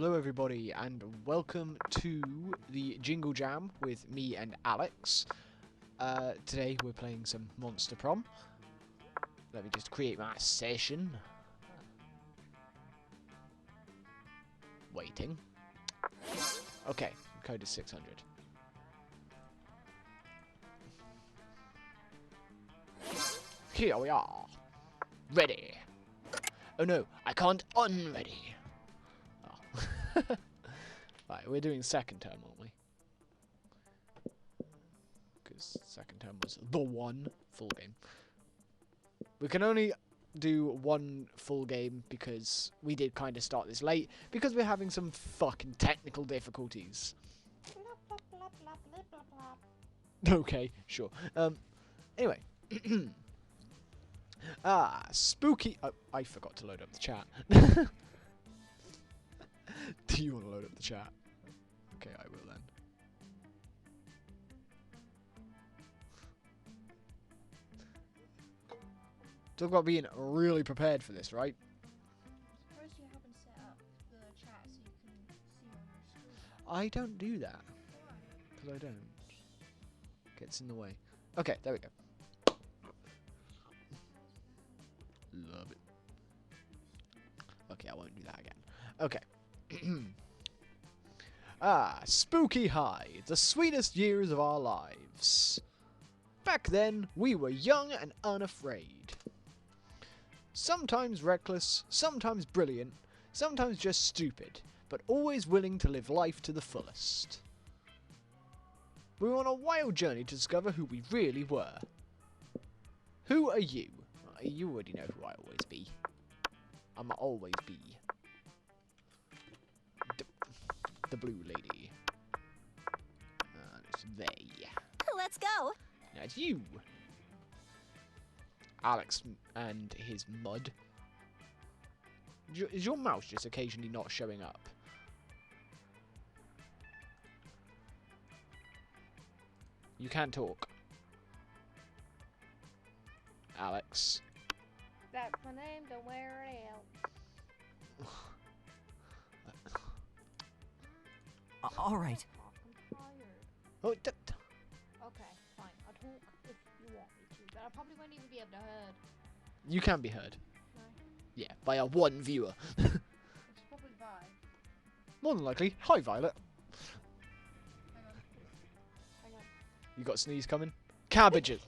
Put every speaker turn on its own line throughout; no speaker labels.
Hello everybody and welcome to the Jingle Jam with me and Alex. Today we're playing some Monster Prom. Let me just create my session. Waiting. Okay, code is 600. Here we are. Ready. Oh no, I can't unready. Oh. Right, we're doing second term, aren't we? Because second term was the one full game. We can only do one full game because we did kind of start this late because we're having some fucking technical difficulties. Okay, sure. Anyway. Spooky... Oh, I forgot to load up the chat. Do you want to load up the chat? Okay, I will then. Talk about being really prepared for this, right?
I'm surprised you haven't set up the chat so you can see on your screen.
I don't do that.
Why?
Because I don't. Gets in the way. Okay, there we go. Love it. Okay, I won't do that again. Okay. Spooky High, the sweetest years of our lives. Back then, we were young and unafraid. Sometimes reckless, sometimes brilliant, sometimes just stupid, but always willing to live life to the fullest. We were on a wild journey to discover who we really were. Who are you? You already know who I always be. I'm always be. The blue lady. It's they.
Let's go.
That's you. Alex and his mud. Is your mouse just occasionally not showing up? You can't talk. Alex.
That's my name, don't wear it out.
All right.
I'm tired.
Oh,
Okay, fine. I'll talk if you want me to, but I probably won't even be able to heard.
you can be heard.
No.
Yeah, by a one viewer.
It's probably by.
More than likely. Hi, Violet.
Hang on. Hang on.
You got a sneeze coming? Cabbages.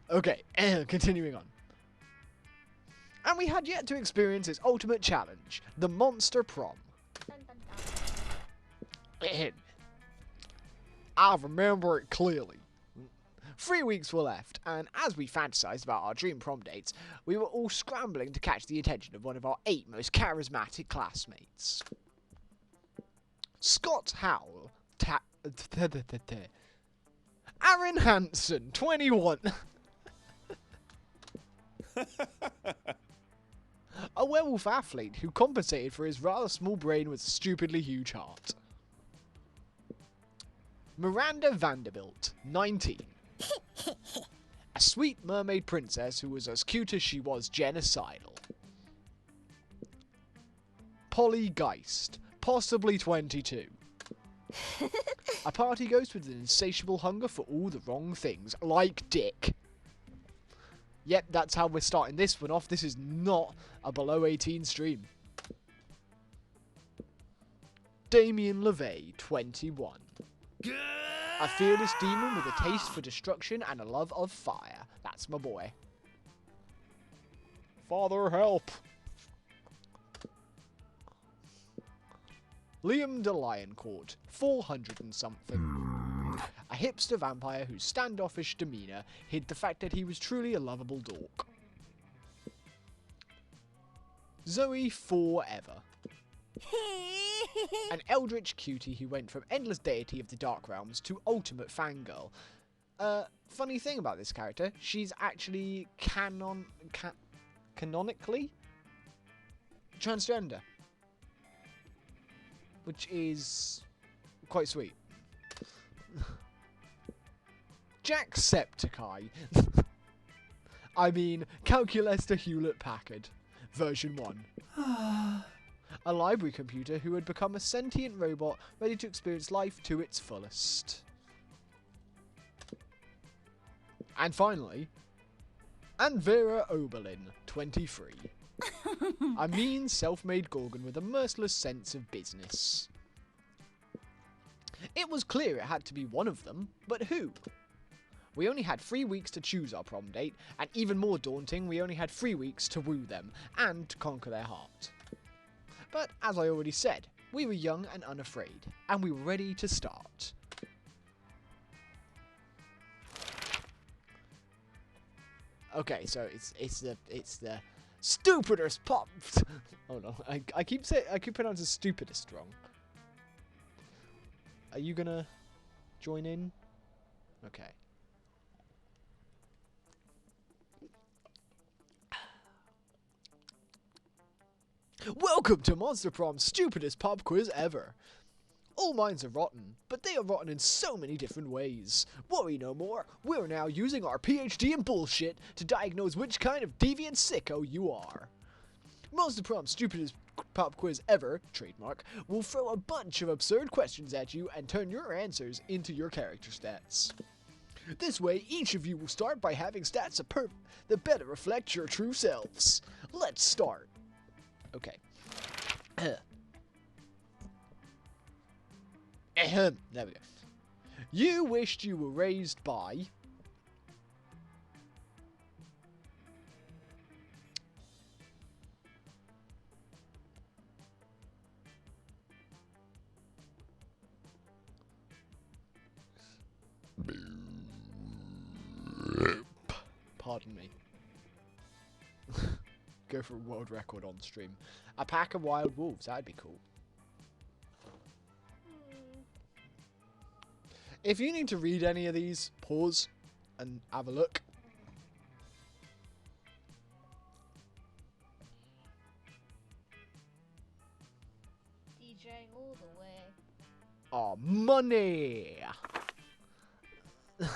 Okay, continuing on. And we had yet to experience its ultimate challenge, the Monster Prom.
Dun, dun, dun.
I remember it clearly. 3 weeks were left, and as we fantasized about our dream prom dates, we were all scrambling to catch the attention of one of our 8 most charismatic classmates. Scott Howell, Aaron Hansen, 21. A werewolf athlete who compensated for his rather small brain with a stupidly huge heart. Miranda Vanderbilt, 19. A sweet mermaid princess who was as cute as she was genocidal. Polly Geist, possibly 22. A party ghost with an insatiable hunger for all the wrong things, like dick. Yep, that's how we're starting this one off. This is not a below 18 stream. Damien LeVay, 21. A fearless demon with a taste for destruction and a love of fire. That's my boy. Father, help! Liam de Lioncourt, 400 and something. A hipster vampire whose standoffish demeanour hid the fact that he was truly a lovable dork. Zoe Forever. An eldritch cutie who went from endless deity of the dark realms to ultimate fangirl. Funny thing about this character, she's actually canonically transgender. Which is quite sweet. Jacksepticeye. I mean, Calculester Hewlett-Packard, version 1. A library computer who had become a sentient robot ready to experience life to its fullest. And finally, Anvera Oberlin, 23. A mean, self-made Gorgon with a merciless sense of business. It was clear it had to be one of them, but who? We only had 3 weeks to choose our prom date, and even more daunting, we only had 3 weeks to woo them, and to conquer their heart. But, as I already said, we were young and unafraid, and we were ready to start. Okay, so it's the stupidest pop. Oh no, I keep pronouncing stupidest wrong. Are you gonna join in? Okay. Welcome to Monster Prom's stupidest pub quiz ever. All minds are rotten, but they are rotten in so many different ways. Worry no more, we're now using our PhD in bullshit to diagnose which kind of deviant sicko you are. Monster Prom's stupidest pub quiz ever, trademark, will throw a bunch of absurd questions at you and turn your answers into your character stats. This way, each of you will start by having stats that better reflect your true selves. Let's start. Okay. There we go. You wished you were raised by... Pardon me. Go for a world record on stream. A pack of wild wolves, that'd be cool. If you need to read any of these, pause and have a look.
DJing all the way.
Oh, money!
Yeah.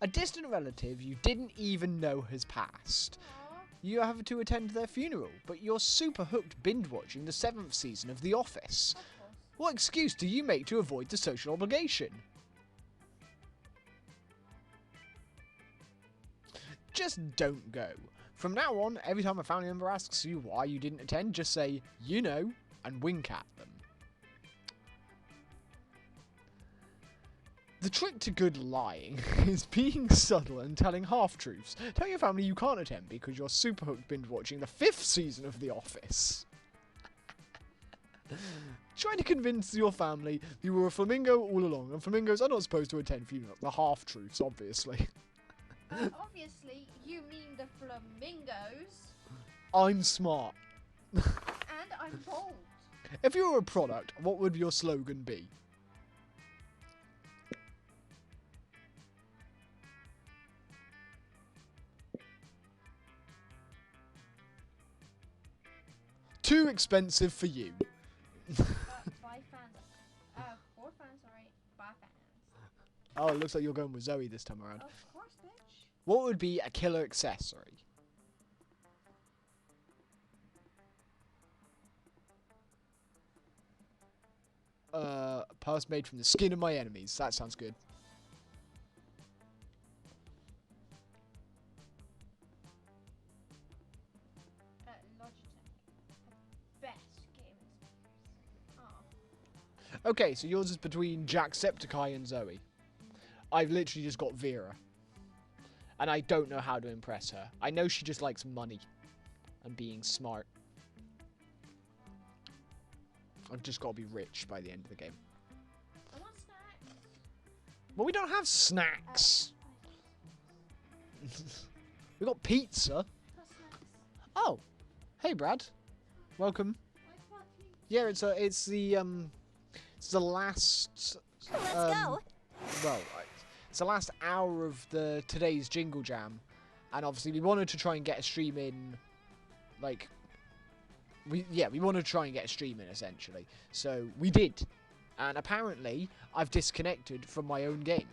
A distant relative you didn't even know has passed.
Aww.
You have to attend their funeral, but you're super hooked binge-watching the 7th season of The Office.
Of course.
What excuse do you make to avoid the social obligation? Just don't go. From now on, every time a family member asks you why you didn't attend, just say, you know, and wink at them. The trick to good lying is being subtle and telling half-truths. Tell your family you can't attend because you're super hooked binge-watching the 5th season of The Office. Try to convince your family you were a flamingo all along, and flamingos are not supposed to attend funerals. The half-truths, obviously.
Obviously, you mean the flamingos.
I'm smart.
And I'm bold.
If you were a product, what would your slogan be? Too expensive for you.
Bye fans. 4 fans, sorry. Bye fans.
Oh, it looks like you're going with Zoe this time around.
Of course, bitch.
What would be a killer accessory? A purse made from the skin of my enemies. That sounds good.
Logitech. Best gaming speakers. Oh.
Okay, so yours is between Jacksepticeye and Zoe. I've literally just got Vera. And I don't know how to impress her. I know she just likes money and being smart. I've just got to be rich by the end of the game.
I want snacks.
Well, we don't have snacks. We got pizza.
Got snacks.
Oh, hey Brad, welcome. Yeah, it's the last.
Let's go.
Well, it's the last hour of today's Jingle Jam, and obviously we wanted to try and get a stream in, like. We wanted to try and get a stream in, essentially. So, we did. And apparently, I've disconnected from my own game.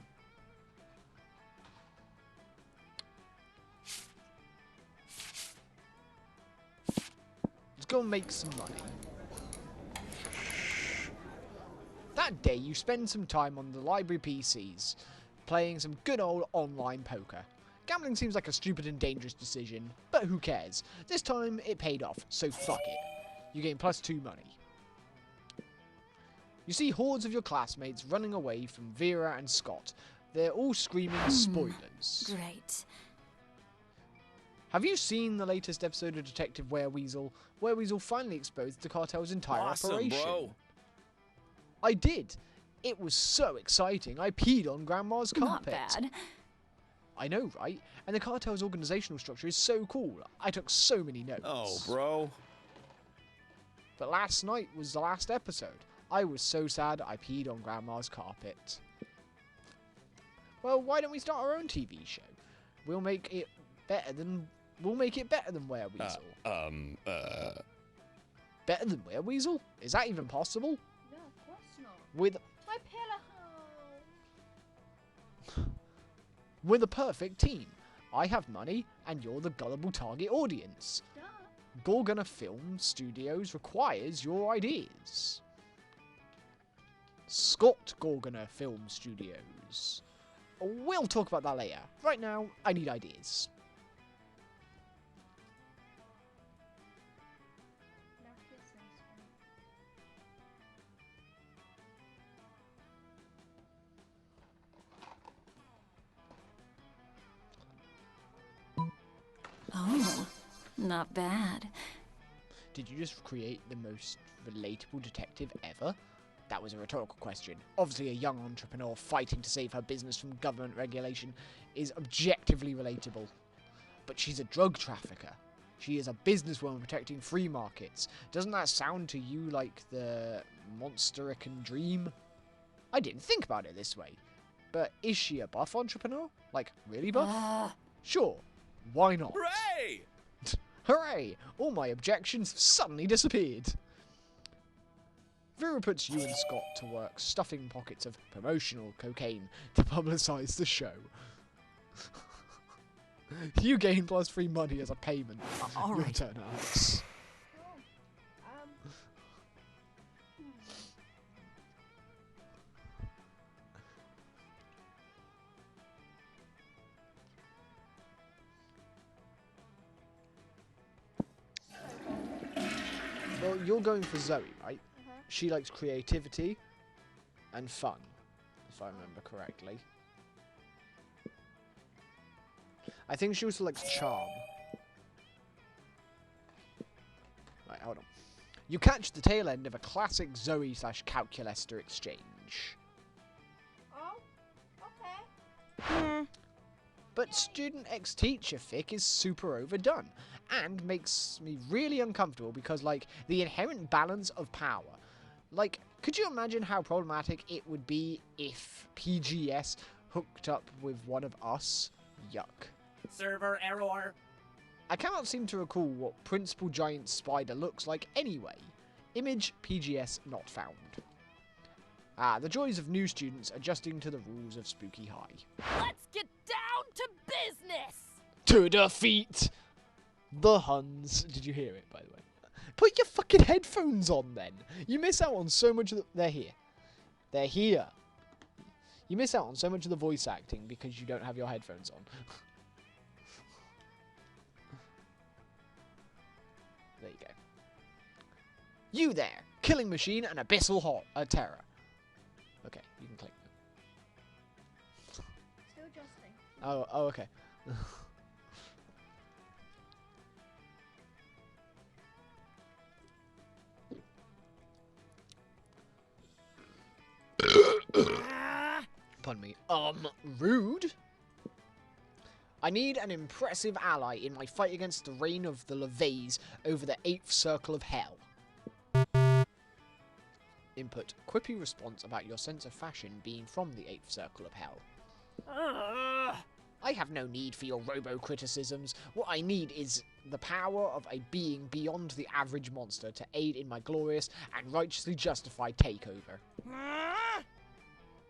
go make some money. That day, you spend some time on the library PCs, playing some good old online poker. Gambling seems like a stupid and dangerous decision, but who cares? This time, it paid off, so fuck it. You gain +2 money. You see hordes of your classmates running away from Vera and Scott. They're all screaming spoilers.
Great.
Have you seen the latest episode of Detective Wereweasel? Wereweasel finally exposed the cartel's entire operation.
Bro.
I did. It was so exciting. I peed on Grandma's carpet.
Not bad.
I know, right? And the cartel's organizational structure is so cool. I took so many notes.
Oh, bro.
But last night was the last episode. I was so sad I peed on Grandma's carpet. Well, why don't we start our own TV show? We'll make it better than Wereweasel. Better than Wereweasel? Is that even possible?
No, of course not.
With
My pillow.
We're the perfect team. I have money, and you're the gullible target audience.
Duh.
Gorgona Film Studios requires your ideas. Scott Gorgona Film Studios. We'll talk about that later. Right now, I need ideas.
Now kiss this one.
Oh, not bad.
Did you just create the most relatable detective ever? That was a rhetorical question. Obviously, a young entrepreneur fighting to save her business from government regulation is objectively relatable. But she's a drug trafficker. She is a businesswoman protecting free markets. Doesn't that sound to you like the Monsterican dream? I didn't think about it this way. But is she a buff entrepreneur? Like, really buff? Sure. Why not?
Hooray!
Hooray! All my objections have suddenly disappeared. Vera puts you and Scott to work stuffing pockets of promotional cocaine to publicise the show. You gain +3 money as a payment.
All
Your
right.
turn, Alex. Well, you're going for Zoe, right? She likes creativity and fun, if I remember correctly. I think she also likes charm. Right, hold on. You catch the tail end of a classic Zoe/Calculester exchange.
Oh, okay.
But student X teacher fic is super overdone and makes me really uncomfortable because, like, the inherent balance of power. Like, could you imagine how problematic it would be if PGS hooked up with one of us? Yuck.
Server error.
I cannot seem to recall what Principal Giant Spider looks like anyway. Image PGS not found. Ah, the joys of new students adjusting to the rules of Spooky High.
Let's get down to business!
To defeat the Huns. Did you hear it, by the way? Put your fucking headphones on, then. You miss out on so much of the... They're here. They're here. You miss out on so much of the voice acting because you don't have your headphones on. There you go. You there. Killing Machine and Abyssal Terror. Okay, you can click.
Still adjusting.
Oh, okay. Pardon me. Rude? I need an impressive ally in my fight against the reign of the LeVays over the 8th Circle of Hell. Input. Quippy response about your sense of fashion being from the 8th Circle of Hell. I have no need for your robo-criticisms. What I need is the power of a being beyond the average monster to aid in my glorious and righteously justified takeover.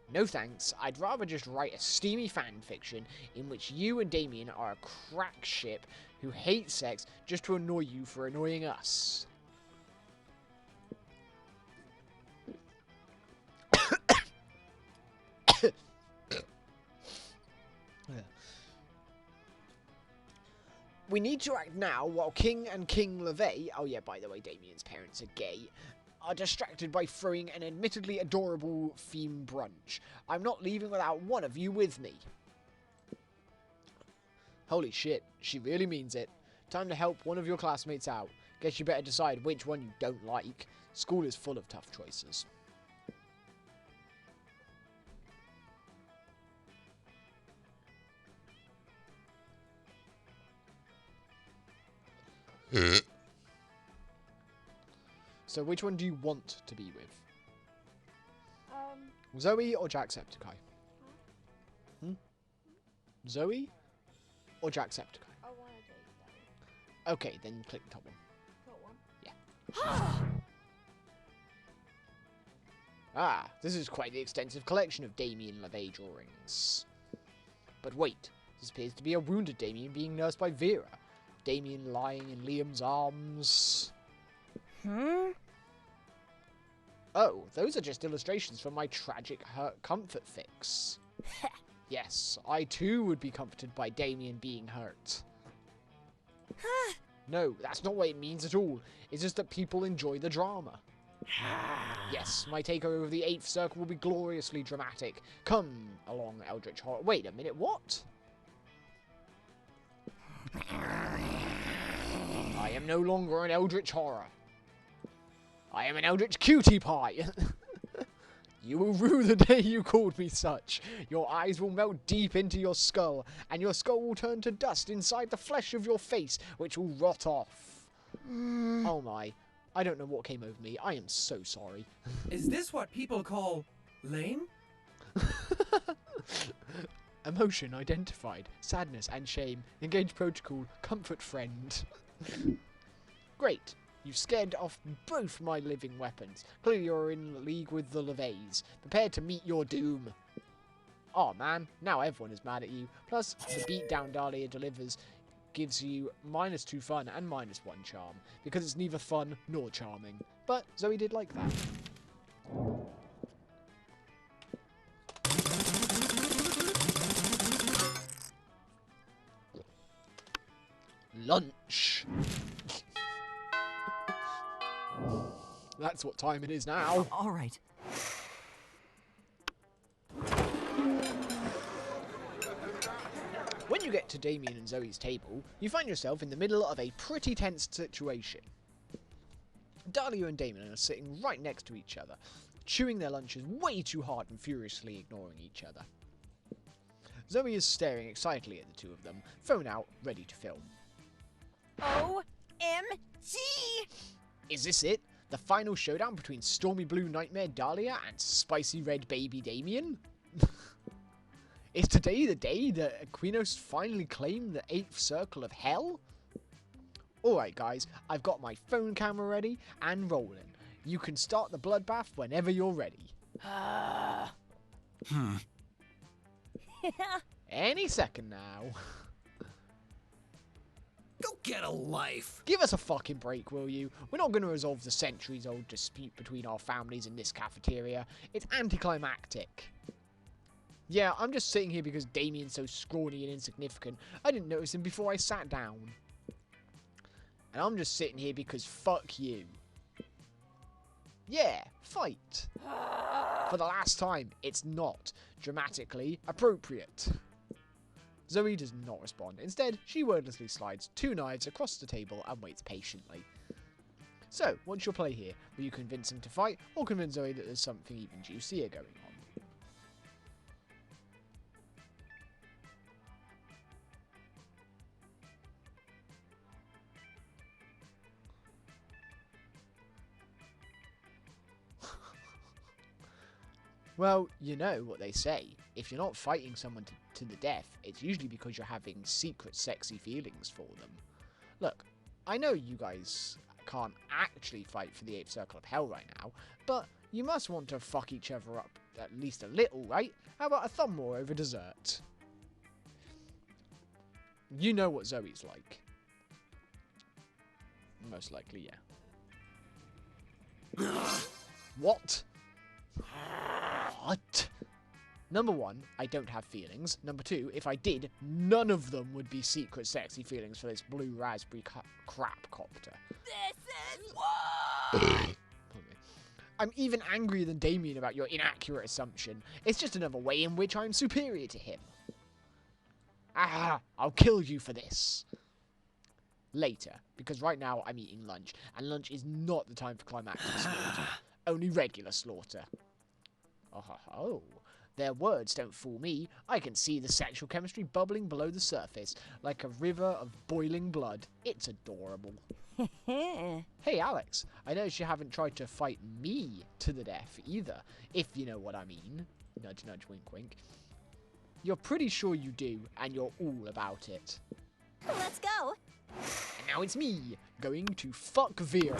No thanks, I'd rather just write a steamy fan fiction in which you and Damien are a crack ship who hate sex just to annoy you for annoying us. We need to act now while King and King LeVay, oh yeah, by the way, Damien's parents are gay, are distracted by throwing an admittedly adorable theme brunch. I'm not leaving without one of you with me. Holy shit, she really means it. Time to help one of your classmates out. Guess you better decide which one you don't like. School is full of tough choices. So which one do you want to be with? Zoe or Jacksepticeye? Zoe or Jacksepticeye?
I want to date that.
Okay, then click the top one.
Got one.
Ah, this is quite the extensive collection of Damien LeVay drawings. But wait, this appears to be a wounded Damien being nursed by Vera. Damien lying in Liam's arms. Oh, those are just illustrations from my tragic hurt comfort fix. Yes, I too would be comforted by Damien being hurt. No, that's not what it means at all. It's just that people enjoy the drama. Yes, my takeover of the 8th Circle will be gloriously dramatic. Come along, Eldritch Horror. Wait a minute, what? I am no longer an Eldritch Horror. I am an Eldritch Cutie Pie. You will rue the day you called me such. Your eyes will melt deep into your skull, and your skull will turn to dust inside the flesh of your face, which will rot off. Oh my. I don't know what came over me. I am so sorry.
Is this what people call lame?
Emotion identified. Sadness and shame. Engage protocol. Comfort friend. Great. You've scared off both my living weapons. Clearly you're in league with the LeVays. Prepare to meet your doom. Oh man, now everyone is mad at you. Plus, the beatdown Dahlia delivers gives you -2 fun and -1 charm, because it's neither fun nor charming. But Zoe did like that. Lunch. That's what time it is now.
All right.
When you get to Damien and Zoe's table, you find yourself in the middle of a pretty tense situation. Dahlia and Damien are sitting right next to each other, chewing their lunches way too hard and furiously ignoring each other. Zoe is staring excitedly at the two of them, phone out, ready to film.
OMG!
Is this it? The final showdown between Stormy Blue Nightmare Dahlia and Spicy Red Baby Damien? Is today the day that Aquinos finally claimed the 8th Circle of Hell? Alright guys, I've got my phone camera ready and rolling. You can start the bloodbath whenever you're ready. Any second now.
Go get a life.
Give us a fucking break, will you? We're not going to resolve the centuries-old dispute between our families in this cafeteria. It's anticlimactic. Yeah, I'm just sitting here because Damien's so scrawny and insignificant. I didn't notice him before I sat down. And I'm just sitting here because fuck you. Yeah, fight. For the last time, it's not dramatically appropriate. Zoe does not respond. Instead, she wordlessly slides 2 knives across the table and waits patiently. So, what's your play here? Will you convince him to fight, or convince Zoe that there's something even juicier going on? Well, you know what they say. If you're not fighting someone to the death, it's usually because you're having secret sexy feelings for them. Look, I know you guys can't actually fight for the 8th Circle of Hell right now, but you must want to fuck each other up at least a little, right? How about a thumb war over dessert? You know what Zoe's like. Most likely, yeah. What? What? Number 1, I don't have feelings. Number 2, if I did, none of them would be secret sexy feelings for this blue raspberry crap copter.
This is what?
I'm even angrier than Damien about your inaccurate assumption. It's just another way in which I'm superior to him. Ah, I'll kill you for this. Later, because right now I'm eating lunch, and lunch is not the time for climactic slaughter. Only regular slaughter. Oh, their words don't fool me. I can see the sexual chemistry bubbling below the surface, like a river of boiling blood. It's adorable. Hey, Alex, I noticed you haven't tried to fight me to the death either, if you know what I mean. Nudge, nudge, wink, wink. You're pretty sure you do, and you're all about it.
Let's go.
And now it's me, going to fuck Vera.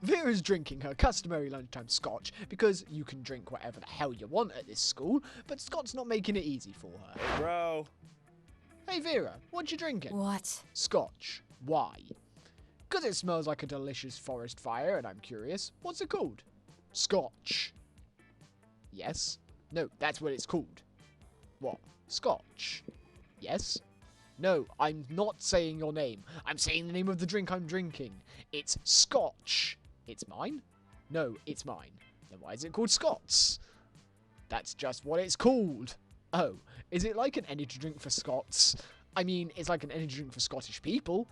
Vera's drinking her customary lunchtime scotch, because you can drink whatever the hell you want at this school, but Scott's not making it easy for her.
Hey, bro.
Hey Vera, what you drinking?
What?
Scotch. Why? Because it smells like a delicious forest fire, and I'm curious. What's it called? Scotch. Yes? No, that's what it's called. What? Scotch. Yes? No, I'm not saying your name. I'm saying the name of the drink I'm drinking. It's Scotch. It's mine? No, it's mine. Then why is it called Scots? That's just what it's called. Oh, is it like an energy drink for Scots? I mean, it's like an energy drink for Scottish people.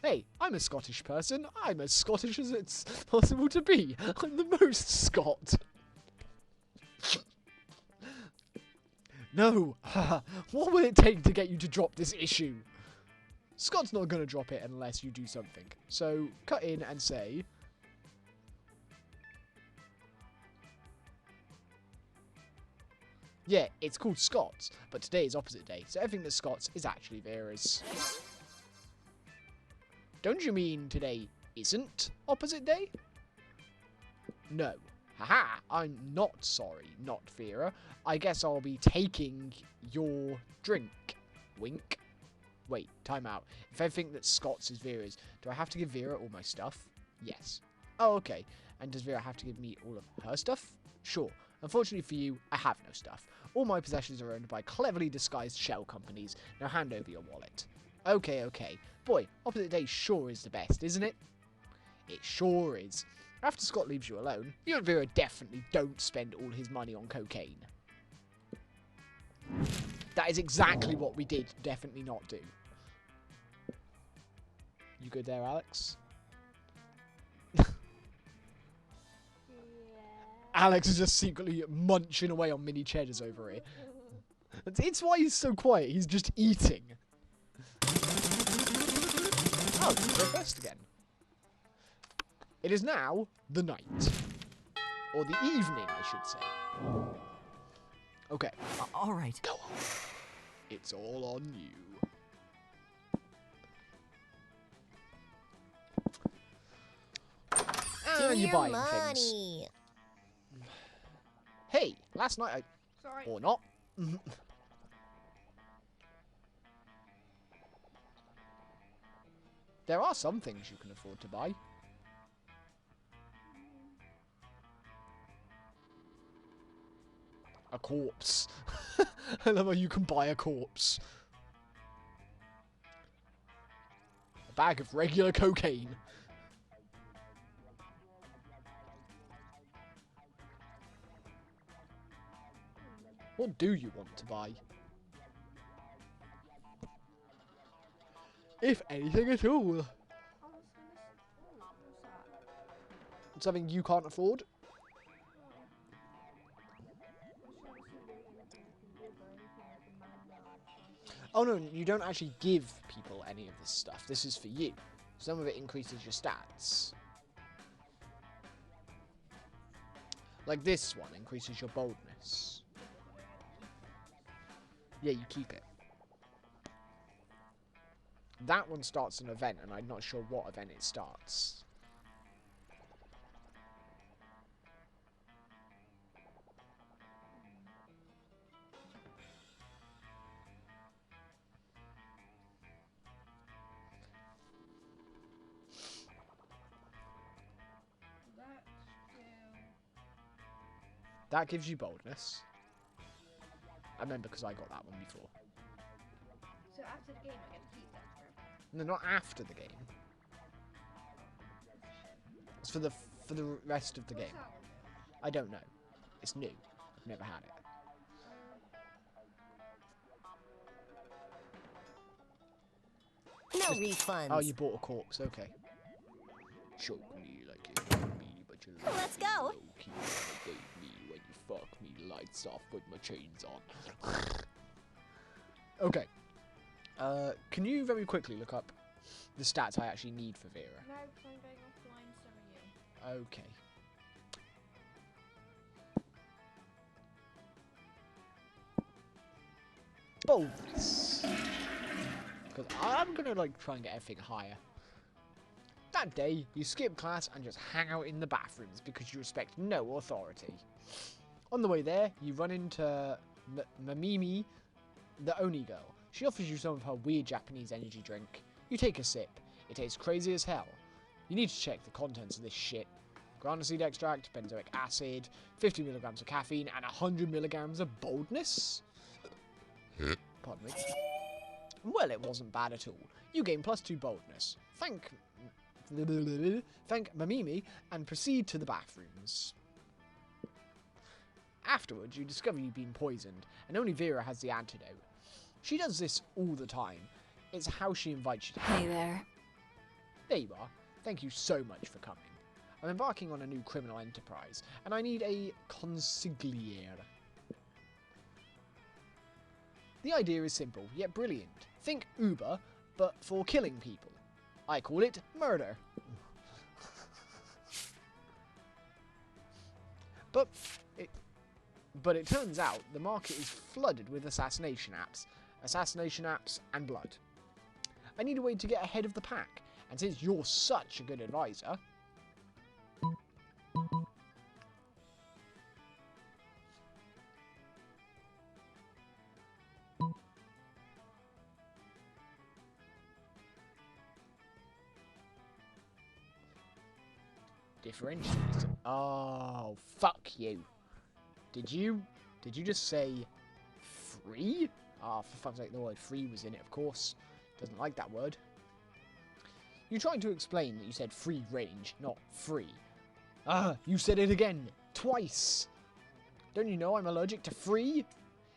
Hey, I'm a Scottish person. I'm as Scottish as it's possible to be. I'm the most Scot. No. What will it take to get you to drop this issue? Scott's not going to drop it unless you do something. So, cut in and say... Yeah, it's called Scott's, but today is opposite day, so everything that's Scott's is actually Vera's. Don't you mean today isn't opposite day? No. Haha, I'm not sorry, not Vera. I guess I'll be taking your drink. Wink. Wait, time out. If I think that Scott's is Vera's, do I have to give Vera all my stuff? Yes. Oh, okay. And does Vera have to give me all of her stuff? Sure. Unfortunately for you, I have no stuff. All my possessions are owned by cleverly disguised shell companies. Now hand over your wallet. Okay, okay. Boy, opposite day sure is the best, isn't it? It sure is. After Scott leaves you alone, you and Vera definitely don't spend all his money on cocaine. That is exactly what we did definitely not do. You good there, Alex? Alex is just secretly munching away on mini cheddars over here. It's why he's so quiet. He's just eating. Oh, go first again. It is now the night. Or the evening, I should say. Okay.
All right.
Go on. It's all on you. And you're buying things. Hey, last night I...
Sorry.
Or not. There are some things you can afford to buy. A corpse. I love how you can buy a corpse. A bag of regular cocaine. What do you want to buy? If anything at all. Something you can't afford? Oh no, you don't actually give people any of this stuff. This is for you. Some of it increases your stats. Like this one increases your boldness. Yeah, you keep it. That one starts an event, and I'm not sure what event it starts.
That's
That gives you boldness. I remember because I got that one before.
So after the game, I get to keep that forever.
No, not after the game. It's for the rest of the
What's
game.
that one do?
I don't know. It's new. I've never had it.
No refunds.
Oh, you bought a corpse. Okay. Choke me like you love me, but you love
Let's
me
go.
low-key. Date me when you fuck me, lights off with my chains on. Okay. Can you very quickly look up the stats I actually need for Vera?
No, because I'm going offline, so are you.
Okay. Boldness. Because I'm gonna like try and get everything higher. That day, you skip class and just hang out in the bathrooms because you respect no authority. On the way there, you run into Mamimi, the Oni girl. She offers you some of her weird Japanese energy drink. You take a sip. It tastes crazy as hell. You need to check the contents of this shit. Granite seed extract, benzoic acid, 50 milligrams of caffeine, and 100 milligrams of boldness? Pardon me. Well, it wasn't bad at all. You gain +2 boldness. Thank Mamimi and proceed to the bathrooms. Afterwards, you discover you've been poisoned, and only Vera has the antidote. She does this all the time. It's how she invites you to
Hey there.
There you are. Thank you so much for coming. I'm embarking on a new criminal enterprise, and I need a consigliere. The idea is simple, yet brilliant. Think Uber, but for killing people. I call it murder. But it turns out the market is flooded with assassination apps and blood. I need a way to get ahead of the pack, and since you're such a good advisor... Differentiate. Oh, fuck you. Did you just say free? Ah, for fuck's sake, the word free was in it, of course. Doesn't like that word. You tried to explain that you said free range, not free. Ah, you said it again. Twice. Don't you know I'm allergic to free?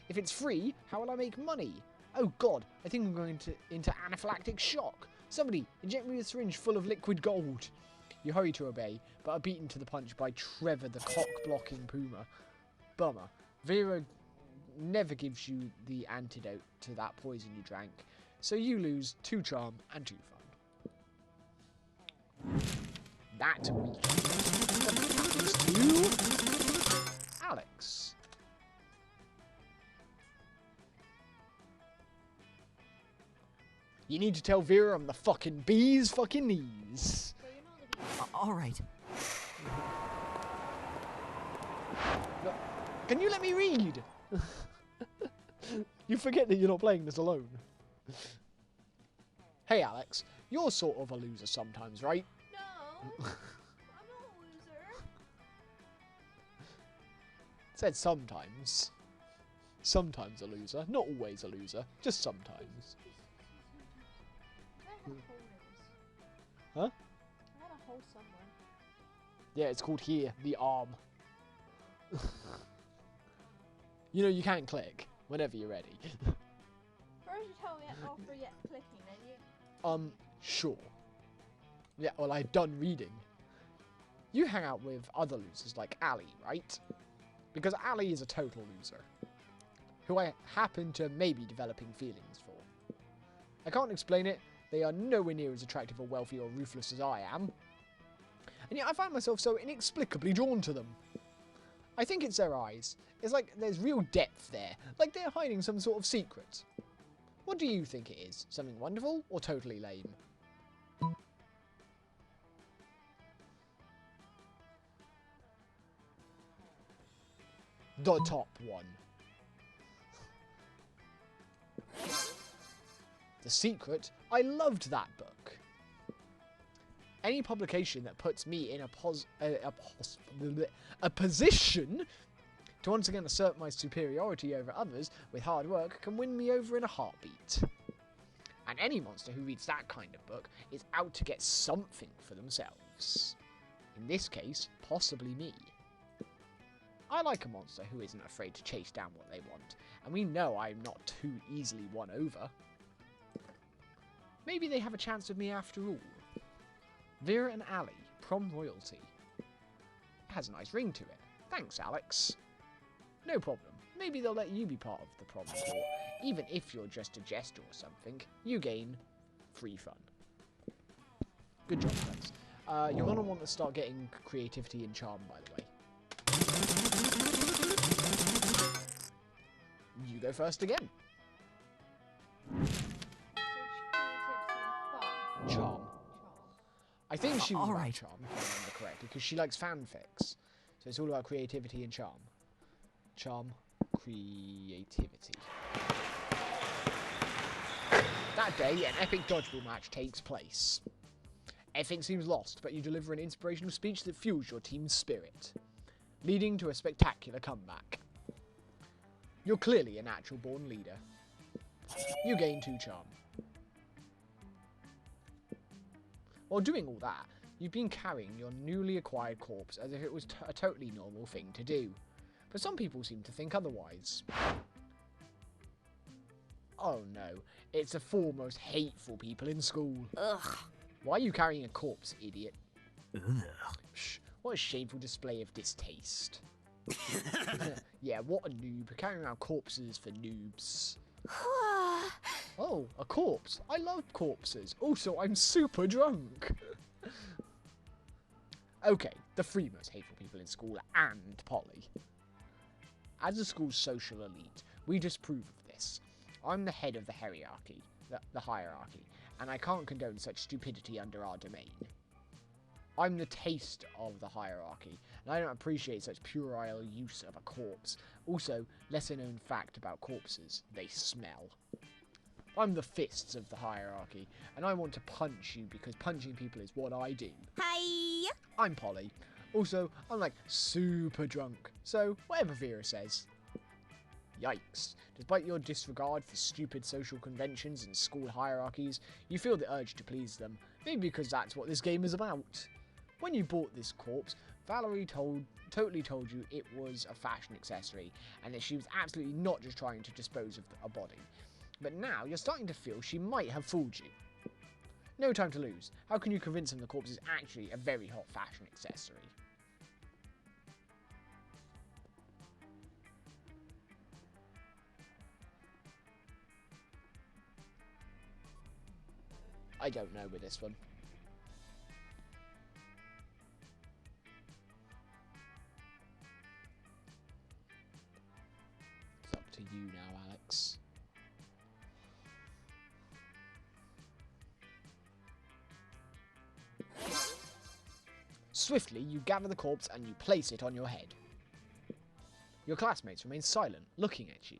If it's free, how will I make money? Oh god, I think I'm going into anaphylactic shock. Somebody, inject me with a syringe full of liquid gold. You hurry to obey, but are beaten to the punch by Trevor the cock-blocking puma. Bummer. Vera never gives you the antidote to that poison you drank, so you lose 2 charm and 2 fun. That week. You, Alex. You need to tell Vera I'm the fucking bee's fucking knees.
So you're not the beast.
All right.
No, can you let me read? You forget that you're not playing this alone. Hey Alex, you're sort of a loser sometimes, right?
No, I'm not a loser.
Said sometimes. Sometimes a loser, not always a loser, just sometimes.
I had a hole in this.
Huh?
I had a hole somewhere.
Yeah, it's called here, the arm. You know, you can click whenever you're ready.
First you tell me after yet clicking, then you...
Sure. Yeah, well, I've done reading. You hang out with other losers like Ali, right? Because Ali is a total loser, who I happen to maybe developing feelings for. I can't explain it, they are nowhere near as attractive or wealthy or ruthless as I am. And yet I find myself so inexplicably drawn to them. I think it's their eyes. It's like there's real depth there, like they're hiding some sort of secret. What do you think it is? Something wonderful or totally lame? The top one. The Secret? I loved that book. Any publication that puts me in a position To once again assert my superiority over others with hard work can win me over in a heartbeat. And any monster who reads that kind of book is out to get something for themselves. In this case, possibly me. I like a monster who isn't afraid to chase down what they want, and we know I'm not too easily won over. Maybe they have a chance with me after all. Vera and Ali, prom royalty. It has a nice ring to it. Thanks, Alex. No problem. Maybe they'll let you be part of the prom court. Even if you're just a jester or something, you gain free fun. Good job, friends. You're going to want to start getting creativity and charm, by the way. You go first again. Charm. I think she was right. Charm, if I remember correctly, because she likes fanfics. So it's all about creativity and charm. Charm, creativity. That day, an epic dodgeball match takes place. Everything seems lost, but you deliver an inspirational speech that fuels your team's spirit, leading to a spectacular comeback. You're clearly a natural-born leader. You gain 2 charm. While doing all that, you've been carrying your newly acquired corpse as if it was a totally normal thing to do. But some people seem to think otherwise. Oh no, it's the 4 most hateful people in school.
Ugh.
Why are you carrying a corpse, idiot? Shh, what a shameful display of distaste. Yeah, what a noob, carrying around corpses for noobs. Oh, a corpse. I love corpses. Also, I'm super drunk. Okay, the 3 most hateful people in school and Polly. As a school's social elite, we disapprove of this. I'm the head of the hierarchy, and I can't condone such stupidity under our domain. I'm the taste of the hierarchy, and I don't appreciate such puerile use of a corpse. Also, lesser known fact about corpses, they smell. I'm the fists of the hierarchy, and I want to punch you because punching people is what I do.
Hi.
I'm Polly. Also, I'm like super drunk, so whatever Vera says. Yikes. Despite your disregard for stupid social conventions and school hierarchies, you feel the urge to please them, maybe because that's what this game is about. When you bought this corpse, Valerie totally told you it was a fashion accessory, and that she was absolutely not just trying to dispose of a body. But now you're starting to feel she might have fooled you. No time to lose. How can you convince them the corpse is actually a very hot fashion accessory? I don't know with this one. It's up to you now, Alex. Swiftly, you gather the corpse and you place it on your head. Your classmates remain silent, looking at you.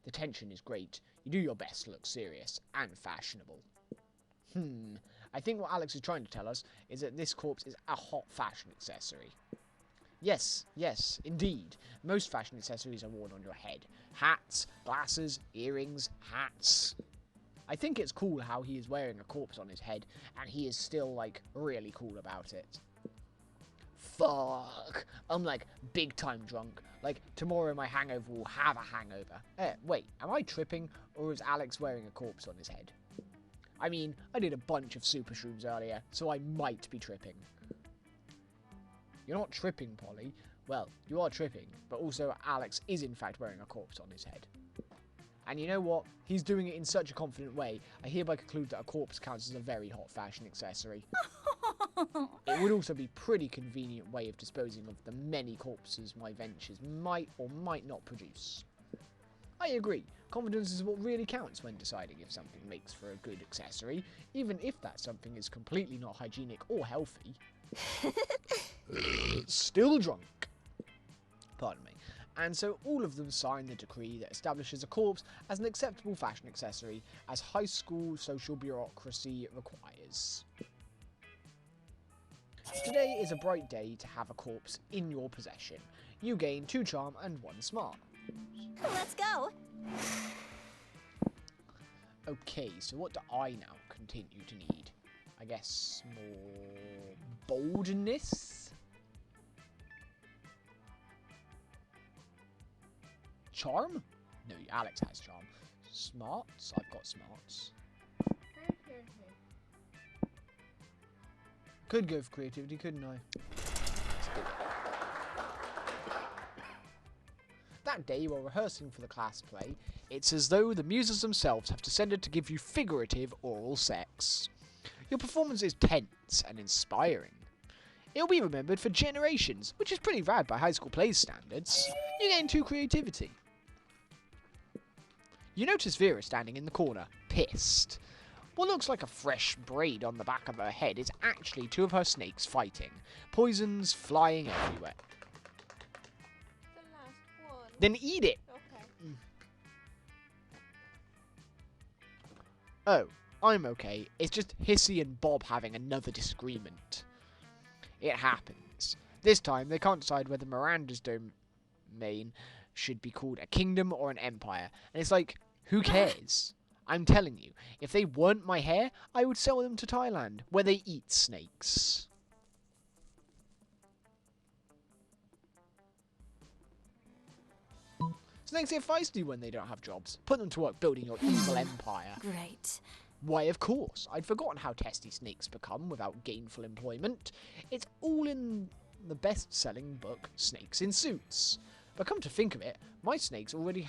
The tension is great. You do your best to look serious and fashionable. I think what Alex is trying to tell us is that this corpse is a hot fashion accessory. Yes, indeed. Most fashion accessories are worn on your head. Hats, glasses, earrings, hats. I think it's cool how he is wearing a corpse on his head, and he is still, like, really cool about it. Fuck. I'm, like, big time drunk. Like, tomorrow my hangover will have a hangover. Wait, am I tripping, or is Alex wearing a corpse on his head? I mean, I did a bunch of super shrooms earlier, so I might be tripping. You're not tripping, Polly. Well, you are tripping, but also Alex is in fact wearing a corpse on his head. And you know what? He's doing it in such a confident way, I hereby conclude that a corpse counts as a very hot fashion accessory. It would also be a pretty convenient way of disposing of the many corpses my ventures might or might not produce. I agree. Confidence is what really counts when deciding if something makes for a good accessory, even if that something is completely not hygienic or healthy. Still drunk. Pardon me. And so all of them sign the decree that establishes a corpse as an acceptable fashion accessory as high school social bureaucracy requires. Today is a bright day to have a corpse in your possession. You gain 2 charm and 1 smart.
Let's go.
Okay, so what do I now continue to need? I guess more boldness? Charm? No, Alex has charm. Smarts? I've got smarts. Could go for creativity, couldn't I? Let's do it. That day, while rehearsing for the class play, it's as though the muses themselves have descended to give you figurative oral sex. Your performance is tense and inspiring. It'll be remembered for generations, which is pretty rad by high school plays standards. You gain 2 creativity. You notice Vera standing in the corner, pissed. What looks like a fresh braid on the back of her head is actually 2 of her snakes fighting, poisons flying everywhere.
The last one.
Then eat it!
Okay.
Oh, I'm okay. It's just Hissy and Bob having another disagreement. It happens. This time, they can't decide whether Miranda's domain should be called a kingdom or an empire. And it's like, who cares? I'm telling you, if they weren't my hair, I would sell them to Thailand, where they eat snakes. Snakes get feisty when they don't have jobs. Put them to work building your evil empire.
Great.
Why, of course. I'd forgotten how testy snakes become without gainful employment. It's all in the best-selling book, Snakes in Suits. But come to think of it, my snakes already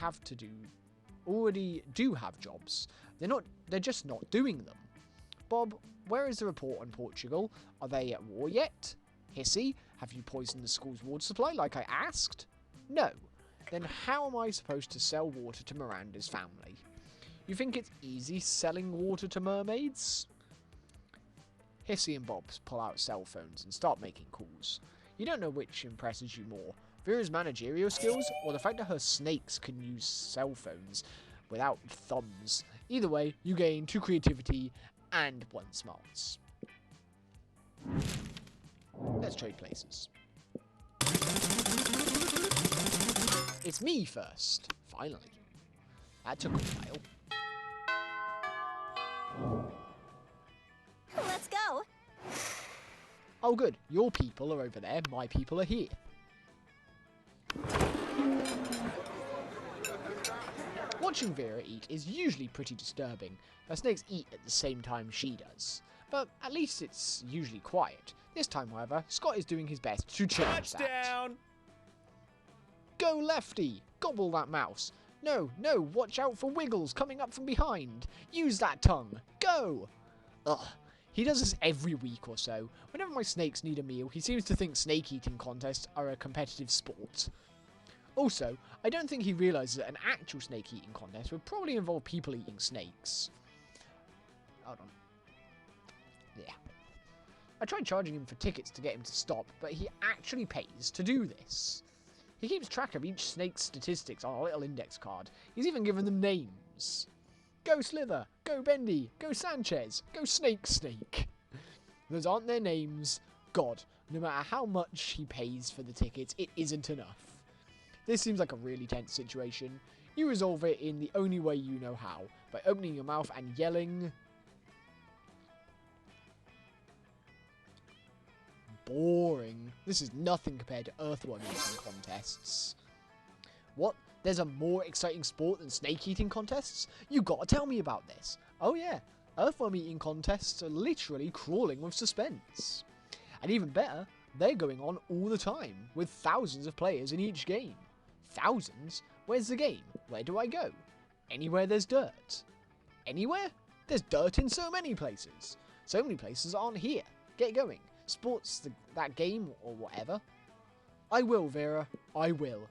do have jobs. They're just not doing them. Bob, where is the report on Portugal? Are they at war yet? Hissy, have you poisoned the school's water supply like I asked? No. Then how am I supposed to sell water to Miranda's family? You think it's easy selling water to mermaids? Hissy and Bob pull out cell phones and start making calls. You don't know which impresses you more, Vera's managerial skills or the fact that her snakes can use cell phones without thumbs. Either way, you gain 2 creativity and 1 smarts. Let's trade places. It's me first, finally. That took a while.
Let's go.
Oh good, your people are over there, my people are here. Watching Vera eat is usually pretty disturbing. Her snakes eat at the same time she does. But at least it's usually quiet. This time, however, Scott is doing his best to change that.
Touchdown!
Go Lefty! Gobble that mouse! No, no, watch out for Wiggles coming up from behind! Use that tongue! Go! Ugh. He does this every week or so. Whenever my snakes need a meal, he seems to think snake eating contests are a competitive sport. Also, I don't think he realises that an actual snake eating contest would probably involve people eating snakes. Hold on. Yeah. I tried charging him for tickets to get him to stop, but he actually pays to do this. He keeps track of each snake's statistics on a little index card. He's even given them names. Go Slither, go Bendy, go Sanchez, go Snake. Those aren't their names. God, no matter how much he pays for the tickets, it isn't enough. This seems like a really tense situation. You resolve it in the only way you know how, by opening your mouth and yelling. Boring. This is nothing compared to earthworm eating contests. What? There's a more exciting sport than snake eating contests? You gotta tell me about this. Oh yeah, earthworm eating contests are literally crawling with suspense. And even better, they're going on all the time, with thousands of players in each game. Thousands? Where's the game? Where do I go? Anywhere there's dirt. Anywhere? There's dirt in so many places. So many places aren't here. Get going. Sports that game or whatever. I will, Vera. I will.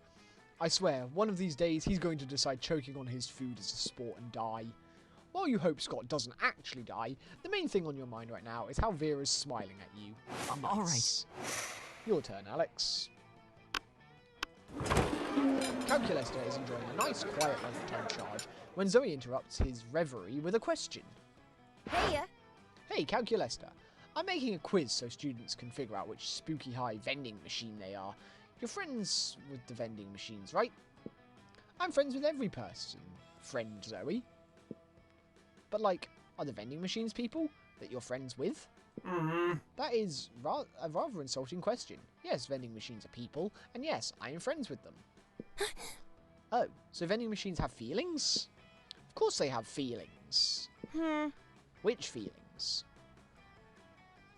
I swear, one of these days he's going to decide choking on his food is a sport and die. While you hope Scott doesn't actually die, the main thing on your mind right now is how Vera's smiling at you. Nice.
All right.
Your turn, Alex. Calculester is enjoying a nice, quiet lunchtime charge when Zoe interrupts his reverie with a question.
Hey,
Hey, Calculester. I'm making a quiz so students can figure out which spooky high vending machine they are. You're friends with the vending machines, right? I'm friends with every person, friend Zoe. But, like, are the vending machines people that you're friends with? That is a rather insulting question. Yes, vending machines are people, and yes, I am friends with them. Oh, so vending machines have feelings? Of course they have feelings. Which feelings?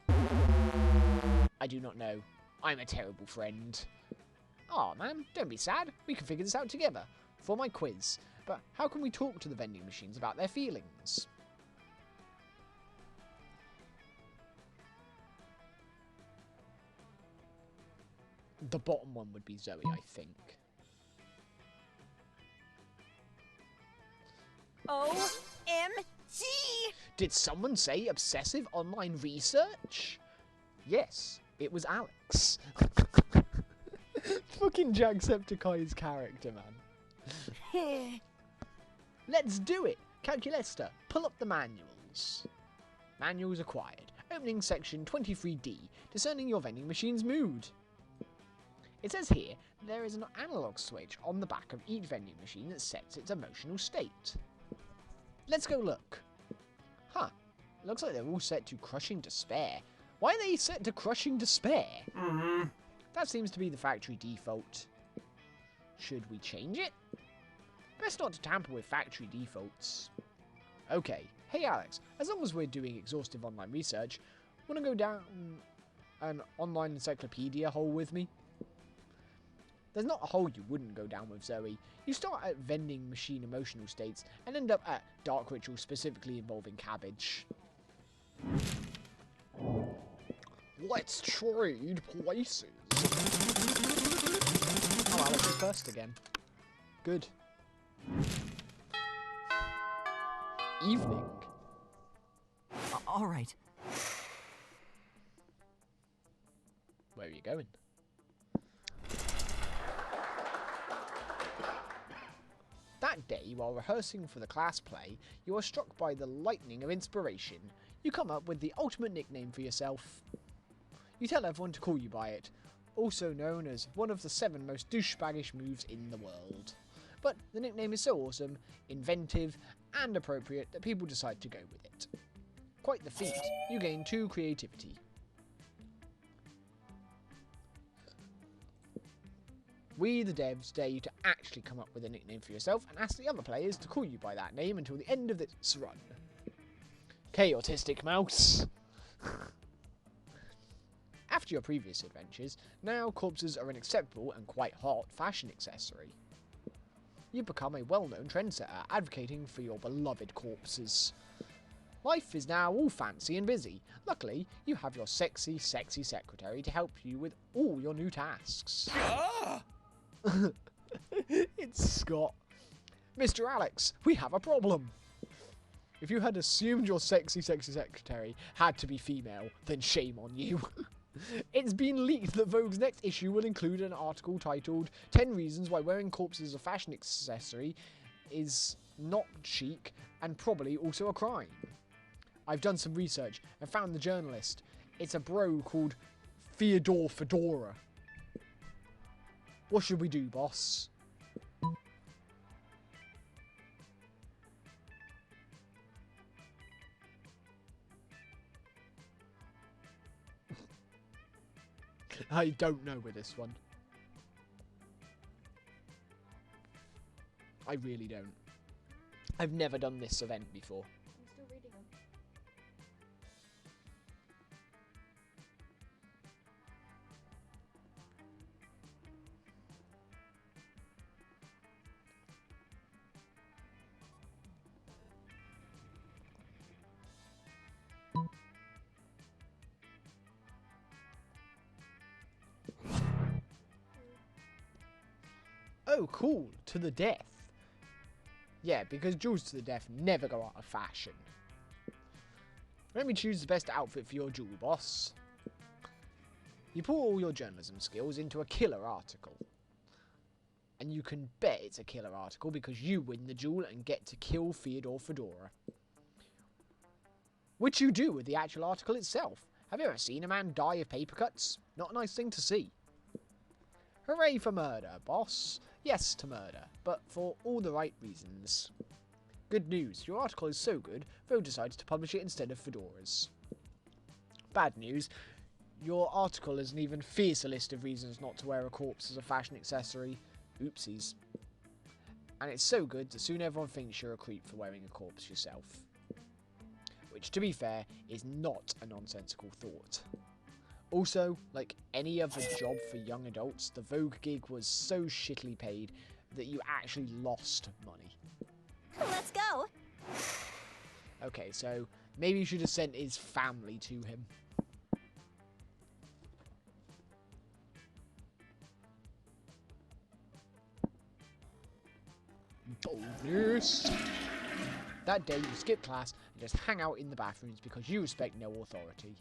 I do not know. I'm a terrible friend. Aw, man, don't be sad. We can figure this out together. For my quiz. But how can we talk to the vending machines about their feelings? The bottom one would be Zoe, I think.
OMG!
Did someone say obsessive online research? Yes, it was Alex. Fucking Jacksepticeye's character, man. Let's do it! Calculester, pull up the manuals. Manuals acquired. Opening section 23D, discerning your vending machine's mood. It says here, there is an analog switch on the back of each vending machine that sets its emotional state. Let's go look. Huh, looks like they're all set to crushing despair. Why are they set to crushing despair? That seems to be the factory default. Should we change it? Best not to tamper with factory defaults. Okay, hey Alex, as long as we're doing exhaustive online research, wanna go down an online encyclopedia hole with me? There's not a hole you wouldn't go down with, Zoe. You start at vending machine emotional states and end up at dark rituals specifically involving cabbage. Let's trade places. Oh, Alex is first again. Good. Evening.
All right.
Where are you going? That day, while rehearsing for the class play, you are struck by the lightning of inspiration. You come up with the ultimate nickname for yourself. You tell everyone to call you by it, also known as one of the 7 most douchebaggish moves in the world. But the nickname is so awesome, inventive, and appropriate that people decide to go with it. Quite the feat, you gain 2 creativity. We, the devs, dare you to actually come up with a nickname for yourself and ask the other players to call you by that name until the end of this run. Okay, autistic mouse. After your previous adventures, now corpses are an acceptable and quite hot fashion accessory. You've become a well-known trendsetter, advocating for your beloved corpses. Life is now all fancy and busy. Luckily, you have your sexy, sexy secretary to help you with all your new tasks. It's Scott. Mr. Alex, we have a problem. If you had assumed your sexy, sexy secretary had to be female, then shame on you. It's been leaked that Vogue's next issue will include an article titled 10 Reasons Why Wearing Corpses as a Fashion Accessory is Not Chic and Probably Also a Crime. I've done some research and found the journalist. It's a bro called Theodore Fedora. What should we do, boss? I don't know with this one. I really don't. I've never done this event before.
I'm still reading them.
Oh, cool. To the death. Yeah, because jewels to the death never go out of fashion. Let me choose the best outfit for your jewel, boss. You put all your journalism skills into a killer article. And you can bet it's a killer article because you win the duel and get to kill Theodore Fedora. Which you do with the actual article itself. Have you ever seen a man die of paper cuts? Not a nice thing to see. Hooray for murder, boss. Yes to murder, but for all the right reasons. Good news, your article is so good, Vogue decided to publish it instead of fedoras. Bad news, your article is an even fiercer list of reasons not to wear a corpse as a fashion accessory. Oopsies. And it's so good that soon everyone thinks you're a creep for wearing a corpse yourself. Which, to be fair, is not a nonsensical thought. Also, like any other job for young adults, the Vogue gig was so shittily paid that you actually lost money.
Let's go.
Okay, so maybe you should have sent his family to him. Bonus! That day you skip class and just hang out in the bathrooms because you respect no authority.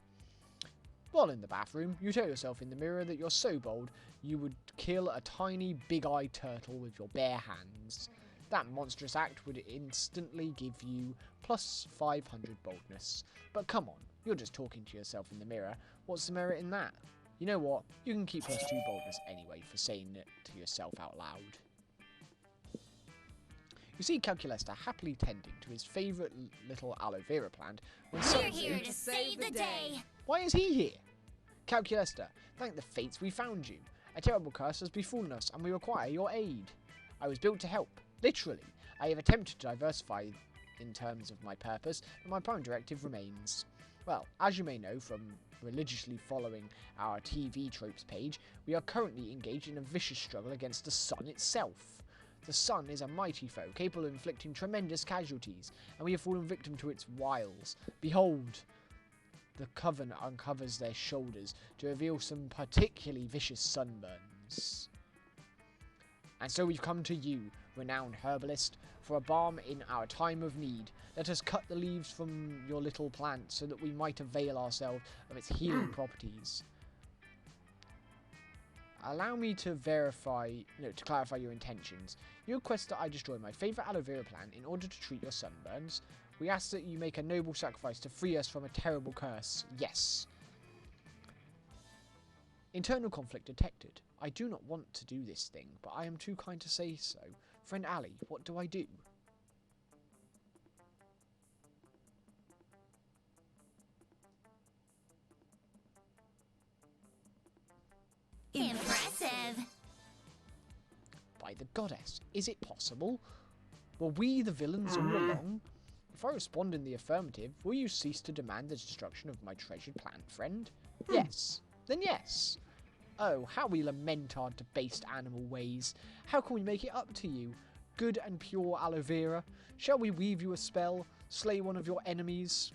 While in the bathroom, you tell yourself in the mirror that you're so bold you would kill a tiny big-eyed turtle with your bare hands. That monstrous act would instantly give you plus 500 boldness. But come on, you're just talking to yourself in the mirror. What's the merit in that? You know what? You can keep plus 2 boldness anyway for saying it to yourself out loud. You see Calculester happily tending to his favourite little aloe vera plant when
We're
suddenly...
here to save the day.
Why is he here? Calculester, thank the fates we found you. A terrible curse has befallen us and we require your aid. I was built to help. Literally. I have attempted to diversify in terms of my purpose, but my prime directive remains. Well, as you may know from religiously following our TV tropes page, we are currently engaged in a vicious struggle against the sun itself. The sun is a mighty foe, capable of inflicting tremendous casualties, and we have fallen victim to its wiles. Behold! The coven uncovers their shoulders to reveal some particularly vicious sunburns. And so we've come to you, renowned herbalist, for a balm in our time of need. Let us cut the leaves from your little plant so that we might avail ourselves of its healing properties. Allow me to clarify your intentions. You request that I destroy my favourite aloe vera plant in order to treat your sunburns. We ask that you make a noble sacrifice to free us from a terrible curse. Yes. Internal conflict detected. I do not want to do this thing, but I am too kind to say so. Friend Ali, what do I do?
Impressive.
By the goddess, is it possible? Were we the villains all along? If I respond in the affirmative, will you cease to demand the destruction of my treasured plant friend? Yes. Then yes. Oh, how we lament our debased animal ways. How can we make it up to you? Good and pure aloe vera. Shall we weave you a spell? Slay one of your enemies?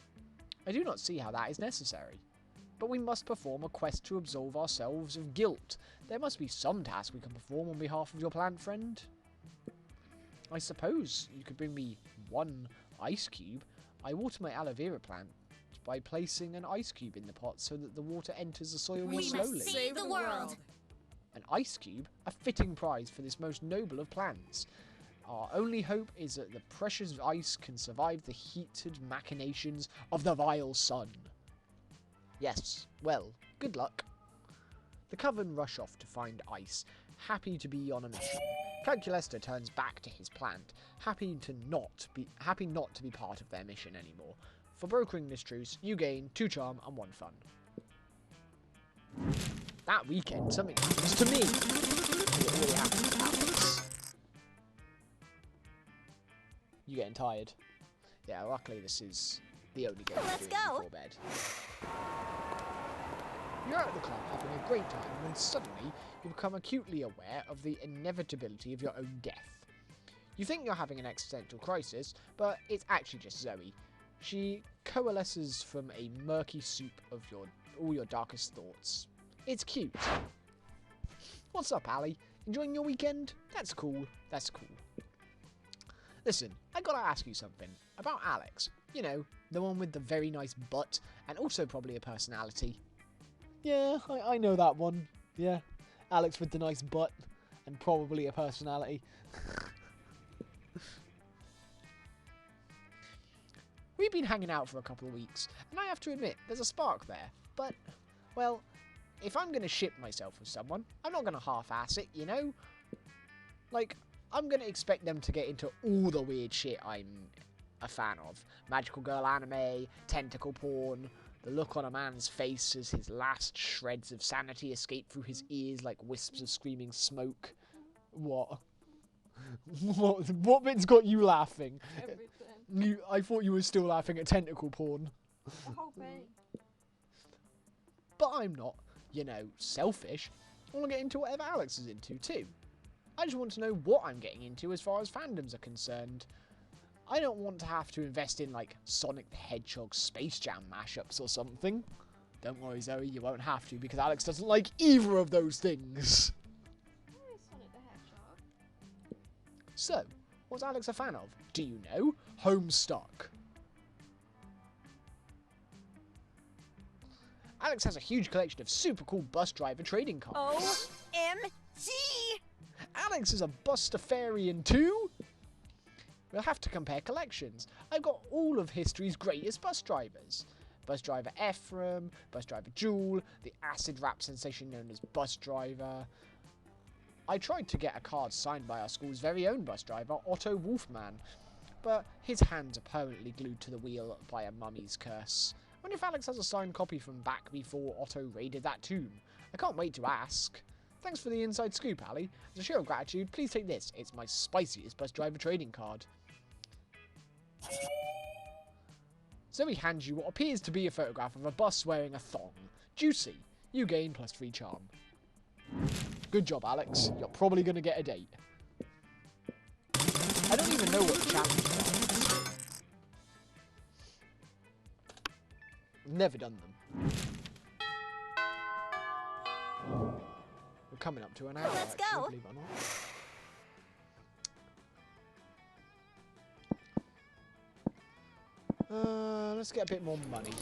I do not see how that is necessary. But we must perform a quest to absolve ourselves of guilt. There must be some task we can perform on behalf of your plant friend. I suppose you could bring me one ice cube. I water my aloe vera plant by placing an ice cube in the pot so that the water enters the soil more
We
slowly.
must save the world.
An ice cube? A fitting prize for this most noble of plants. Our only hope is that the precious ice can survive the heated machinations of the vile sun. Yes, well, good luck. The coven rush off to find ice, happy to be on a mission. Calculester turns back to his plant, happy not to be part of their mission anymore. For brokering this truce, you gain 2 charm and 1 fun. That weekend, something happens to me. It really happens to Alex. You getting tired? Yeah, luckily this is the only game
Let's
I'm doing
go.
before bed. You're out at the club having a great time when suddenly you become acutely aware of the inevitability of your own death. You think you're having an existential crisis, but it's actually just Zoe. She coalesces from a murky soup of all your darkest thoughts. It's cute. What's up, Ali? Enjoying your weekend? That's cool. That's cool. Listen, I gotta ask you something about Alex. You know, the one with the very nice butt and also probably a personality. Yeah, I know that one. Yeah, Alex with the nice butt and probably a personality. We've been hanging out for a couple of weeks, and I have to admit, there's a spark there. But, well, if I'm going to ship myself with someone, I'm not going to half-ass it, you know? Like, I'm going to expect them to get into all the weird shit I'm a fan of. Magical girl anime, tentacle porn, the look on a man's face as his last shreds of sanity escape through his ears like wisps of screaming smoke. What? What bit's got you laughing?
Everything.
I thought you were still laughing at tentacle porn.
The whole thing.
But I'm not, you know, selfish. I want to get into whatever Alex is into too. I just want to know what I'm getting into as far as fandoms are concerned. I don't want to have to invest in, like, Sonic the Hedgehog Space Jam mashups or something. Don't worry, Zoe, you won't have to, because Alex doesn't like either of those things.
Where is Sonic the Hedgehog?
So, what's Alex a fan of? Do you know? Homestuck. Alex has a huge collection of super cool bus driver trading cards.
OMG!
Alex is a Bustafarian too? We'll have to compare collections. I've got all of history's greatest bus drivers. Bus driver Ephraim, bus driver Jewel, the acid rap sensation known as Bus Driver. I tried to get a card signed by our school's very own bus driver, Otto Wolfman, but his hands are permanently glued to the wheel by a mummy's curse. I wonder if Alex has a signed copy from back before Otto raided that tomb. I can't wait to ask. Thanks for the inside scoop, Ali. As a show of gratitude, please take this. It's my spiciest bus driver trading card. Zoe hands you what appears to be a photograph of a bus wearing a thong. Juicy. You gain +3 charm. Good job, Alex. You're probably going to get a date. I don't even know what the challenges are. Never done them. We're coming up to an hour,
Let's
actually,
go.
believe it or not. Let's get a bit more money.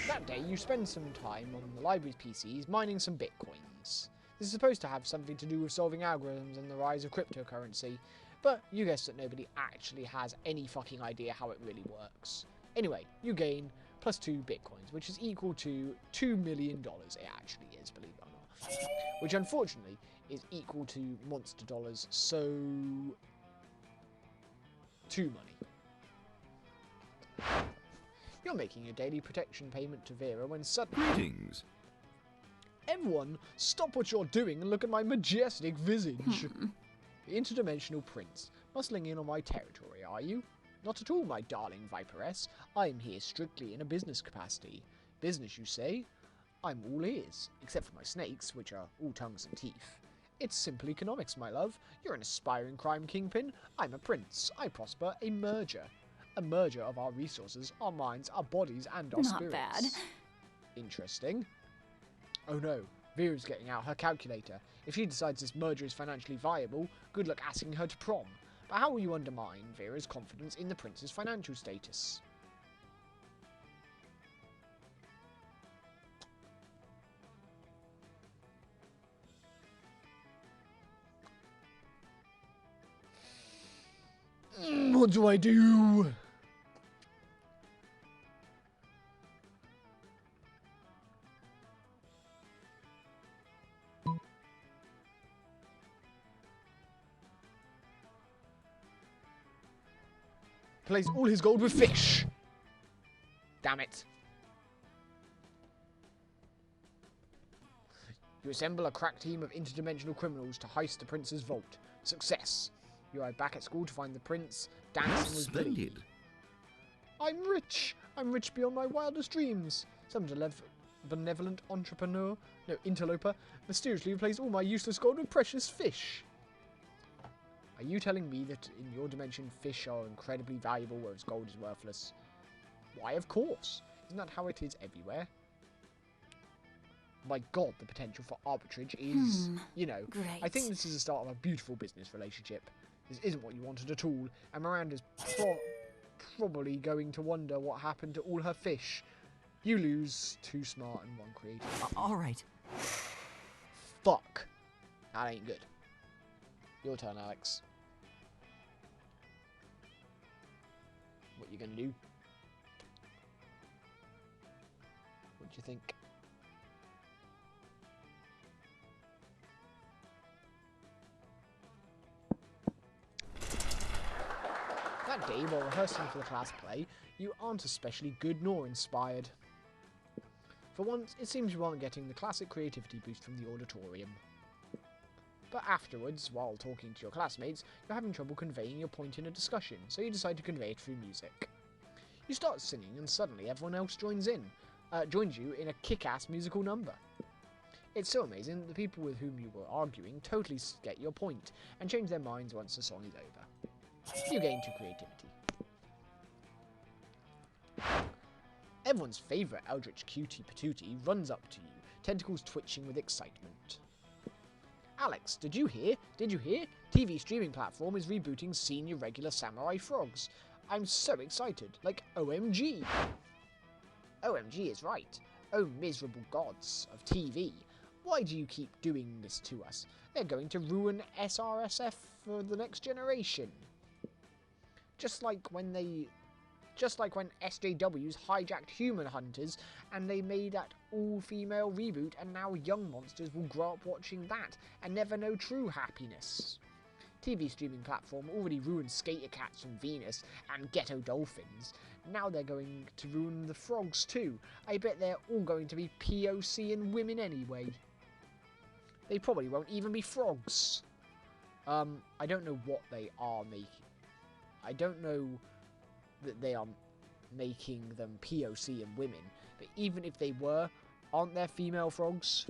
That day, you spend some time on the library's PCs mining some bitcoins. This is supposed to have something to do with solving algorithms and the rise of cryptocurrency, but you guessed that nobody actually has any fucking idea how it really works. Anyway, you gain +2 bitcoins, which is equal to $2 million. It actually is, believe it or not. Which, unfortunately, is equal to monster dollars, so... 2 money. You're making your daily protection payment to Vera when suddenly...
Greetings.
Everyone, stop what you're doing and look at my majestic visage. The interdimensional prince, muscling in on my territory, are you? Not at all, my darling Viperess. I'm here strictly in a business capacity. Business, you say? I'm all ears, except for my snakes, which are all tongues and teeth. It's simple economics, my love. You're an aspiring crime kingpin. I'm a prince. I prosper a merger. A merger of our resources, our minds, our bodies, and our
Not
spirits.
bad.
Interesting. Oh no, Vera's getting out her calculator. If she decides this merger is financially viable, good luck asking her to prom. But how will you undermine Vera's confidence in the prince's financial status? What do I do? Plays all his gold with fish. Damn it. You assemble a crack team of interdimensional criminals to heist the prince's vault. Success. You arrive back at school to find the prince dancing with glee.
Splendid.
I'm rich. I'm rich beyond my wildest dreams. Some benevolent interloper, mysteriously replaced all my useless gold with precious fish. Are you telling me that in your dimension fish are incredibly valuable whereas gold is worthless? Why, of course. Isn't that how it is everywhere? My god, the potential for arbitrage is, you know,
Great.
I think this is the start of a beautiful business relationship. This isn't what you wanted at all, and Miranda's probably going to wonder what happened to all her fish. You lose 2 smart and 1 creative.
All right.
Fuck. That ain't good. Your turn, Alex. What you gonna do? What do you think? That day, while rehearsing for the class play, you aren't especially good nor inspired. For once, it seems you aren't getting the classic creativity boost from the auditorium. But afterwards, while talking to your classmates, you're having trouble conveying your point in a discussion, so you decide to convey it through music. You start singing and suddenly everyone else joins you in a kick-ass musical number. It's so amazing that the people with whom you were arguing totally get your point and change their minds once the song is over. You gain 2 creativity. Everyone's favourite Eldritch Cutie Patootie runs up to you, tentacles twitching with excitement. Alex, did you hear? TV streaming platform is rebooting Senior Regular Samurai Frogs. I'm so excited, like OMG. OMG is right. Oh miserable gods of TV. Why do you keep doing this to us? They're going to ruin SRSF for the next generation. Just like when SJWs hijacked Human Hunters and they made that all-female reboot, and now young monsters will grow up watching that and never know true happiness. TV streaming platform already ruined Skater Cats from Venus and Ghetto Dolphins. Now they're going to ruin the frogs too. I bet they're all going to be POC and women anyway. They probably won't even be frogs. I don't know what they are making. I don't know that they are making them POC and women, but even if they were, aren't there female frogs?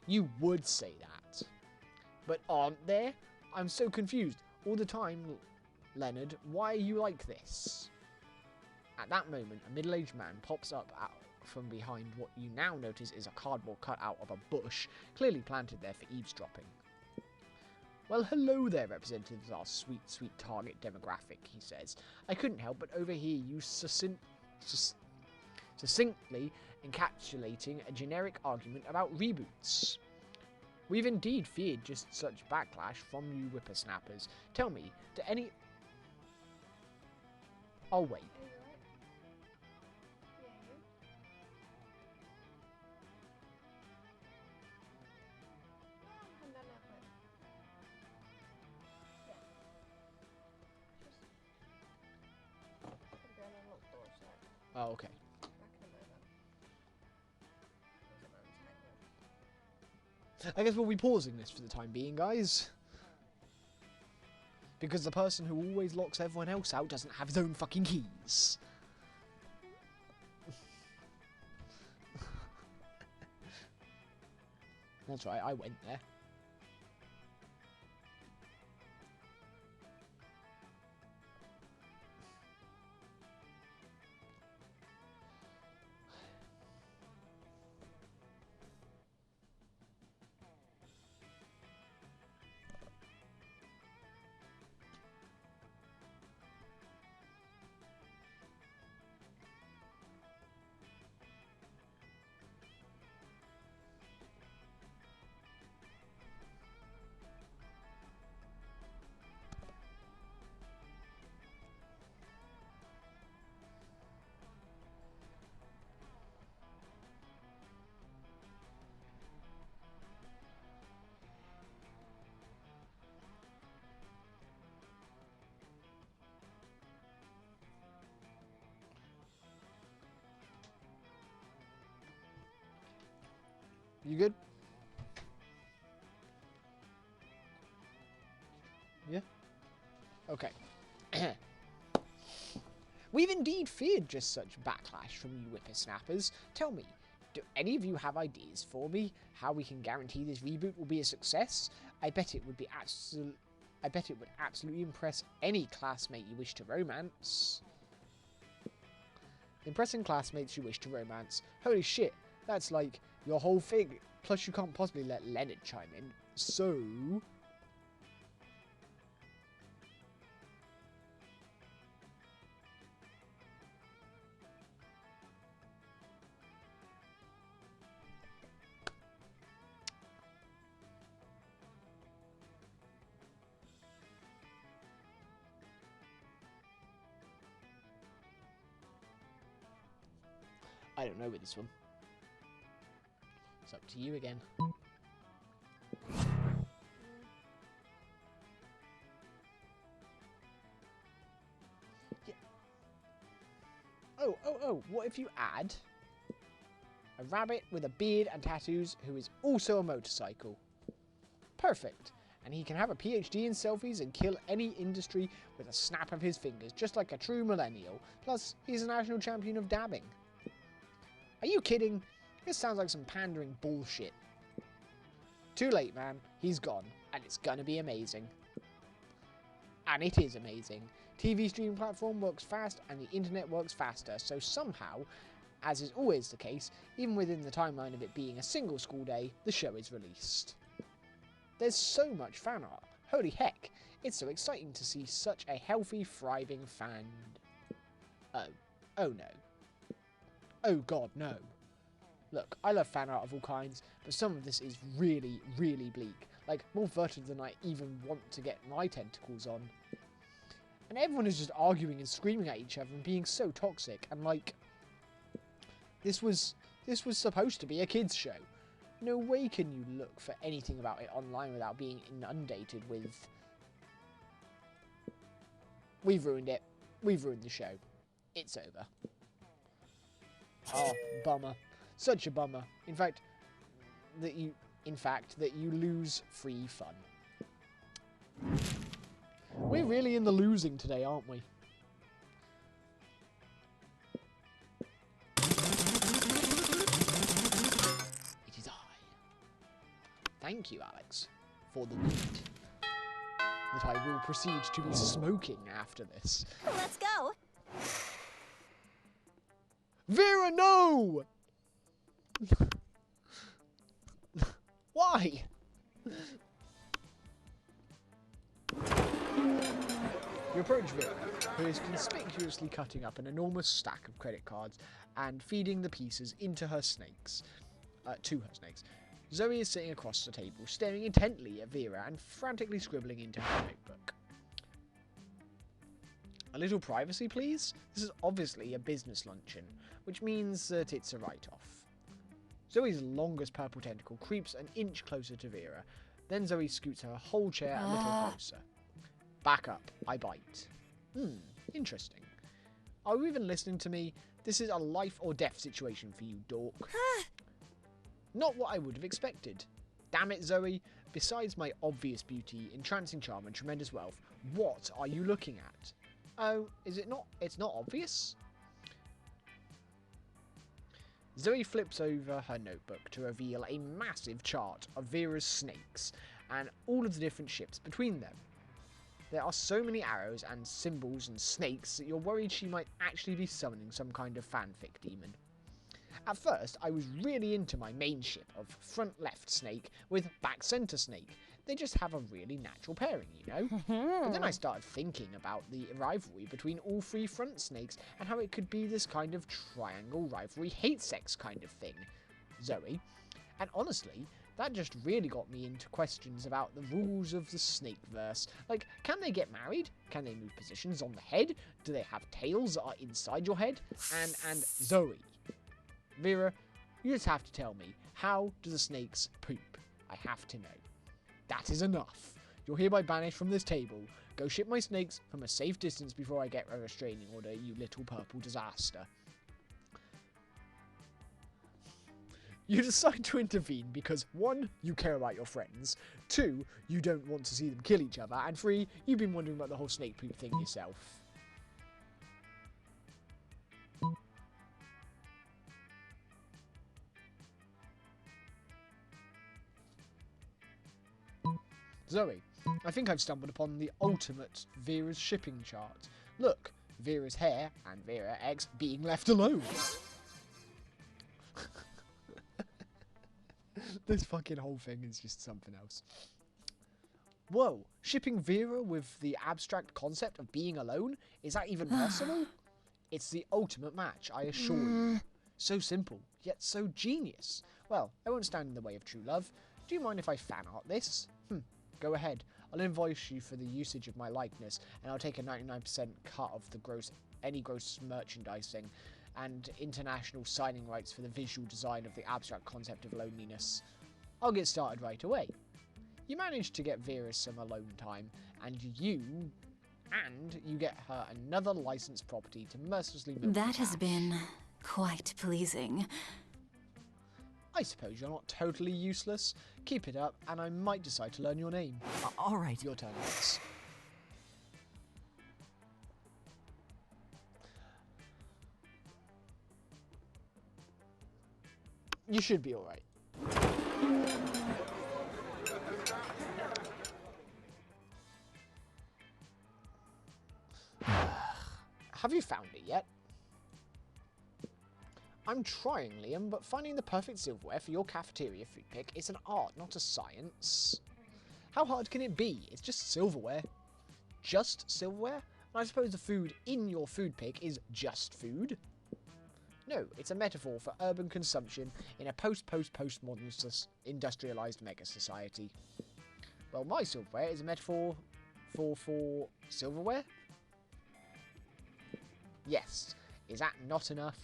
You would say that. But aren't there? I'm so confused all the time, Leonard. Why are you like this? At that moment, a middle-aged man pops up out from behind what you now notice is a cardboard cutout of a bush, clearly planted there for eavesdropping. Well, hello there, representatives of our sweet, sweet target demographic, he says. I couldn't help but overhear you succinctly encapsulating a generic argument about reboots. We've indeed feared just such backlash from you whippersnappers. Tell me, do any... I'll wait.
Are you right? Yeah, you? No, I'm done that, but... Yeah. Just... Go and unlock the door, so...
Oh, okay.
Back in a moment. There's a man tangled.
I guess we'll be pausing this for the time being, guys. Because the person who always locks everyone else out doesn't have his own fucking keys. That's right, I went there. You good? Yeah? Okay. We've indeed feared just such backlash from you whippersnappers. Tell me, do any of you have ideas for me how we can guarantee this reboot will be a success? I bet it would absolutely impress any classmate you wish to romance. Impressing classmates you wish to romance. Holy shit, that's like your whole thing. Plus you can't possibly let Leonard chime in. So... I don't know with this one. It's up to you again. Oh, what if you add a rabbit with a beard and tattoos who is also a motorcycle? Perfect. And he can have a PhD in selfies and kill any industry with a snap of his fingers, just like a true millennial. Plus, he's a national champion of dabbing. Are you kidding? This sounds like some pandering bullshit. Too late, man. He's gone. And it's gonna be amazing. And it is amazing. TV streaming platform works fast and the internet works faster, so somehow, as is always the case, even within the timeline of it being a single school day, the show is released. There's so much fan art. Holy heck, it's so exciting to see such a healthy, thriving fan... Oh no. Oh god, no. Look, I love fan art of all kinds, but some of this is really, really bleak. Like, more verted than I even want to get my tentacles on. And everyone is just arguing and screaming at each other and being so toxic, and like... This was supposed to be a kids' show. No way can you look for anything about it online without being inundated with... We've ruined it. We've ruined the show. It's over. Oh, bummer. Such a bummer. In fact, that you lose free fun. We're really in the losing today, aren't we? It is I. Thank you, Alex, for the meat that I will proceed to be smoking after this.
Let's go.
Vera, no! Why? You approach Vera, who is conspicuously cutting up an enormous stack of credit cards and feeding the pieces into her snakes. To her snakes. Zoe is sitting across the table, staring intently at Vera and frantically scribbling into her notebook. A little privacy, please? This is obviously a business luncheon, which means that it's a write-off. Zoe's longest purple tentacle creeps an inch closer to Vera. Then Zoe scoots her whole chair a little closer. Back up, I bite. Interesting. Are you even listening to me? This is a life or death situation for you, dork. Not what I would have expected. Damn it, Zoe. Besides my obvious beauty, entrancing charm and tremendous wealth, what are you looking at? Oh, is it not? It's not obvious? Zoe flips over her notebook to reveal a massive chart of Vera's snakes and all of the different ships between them. There are so many arrows and symbols and snakes that you're worried she might actually be summoning some kind of fanfic demon. At first, I was really into my main ship of front left snake with back center snake. They just have a really natural pairing, you know? But then I started thinking about the rivalry between all three front snakes and how it could be this kind of triangle rivalry hate sex kind of thing, Zoe. And honestly, that just really got me into questions about the rules of the Snakeverse. Like, can they get married? Can they move positions on the head? Do they have tails that are inside your head? And Zoe. Vera, you just have to tell me, how do the snakes poop? I have to know. That is enough. You're hereby banished from this table. Go ship my snakes from a safe distance before I get a restraining order, you little purple disaster. You decide to intervene because 1, you care about your friends, 2, you don't want to see them kill each other, and 3, you've been wondering about the whole snake poop thing yourself. Zoe, I think I've stumbled upon the ultimate Vera's shipping chart. Look, Vera's hair and Vera X being left alone. This fucking whole thing is just something else. Whoa, shipping Vera with the abstract concept of being alone? Is that even possible? It's the ultimate match, I assure you. So simple, yet so genius. Well, I won't stand in the way of true love. Do you mind if I fan art this? Go ahead. I'll invoice you for the usage of my likeness, and I'll take a 99% cut of the any gross merchandising and international signing rights for the visual design of the abstract concept of loneliness. I'll get started right away. You managed to get Vera some alone time, and you And you get her another licensed property to mercilessly milk
That
the
has
cash.
been quite pleasing.
I suppose you're not totally useless. Keep it up, and I might decide to learn your name.
All right.
Your turn, Alex. You should be alright. Have you found it yet? I'm trying, Liam, but finding the perfect silverware for your cafeteria food pick is an art, not a science. How hard can it be? It's just silverware. Just silverware? And I suppose the food in your food pick is just food? No, it's a metaphor for urban consumption in a post-postmodern industrialised mega society. Well, my silverware is a metaphor for silverware? Yes. Is that not enough?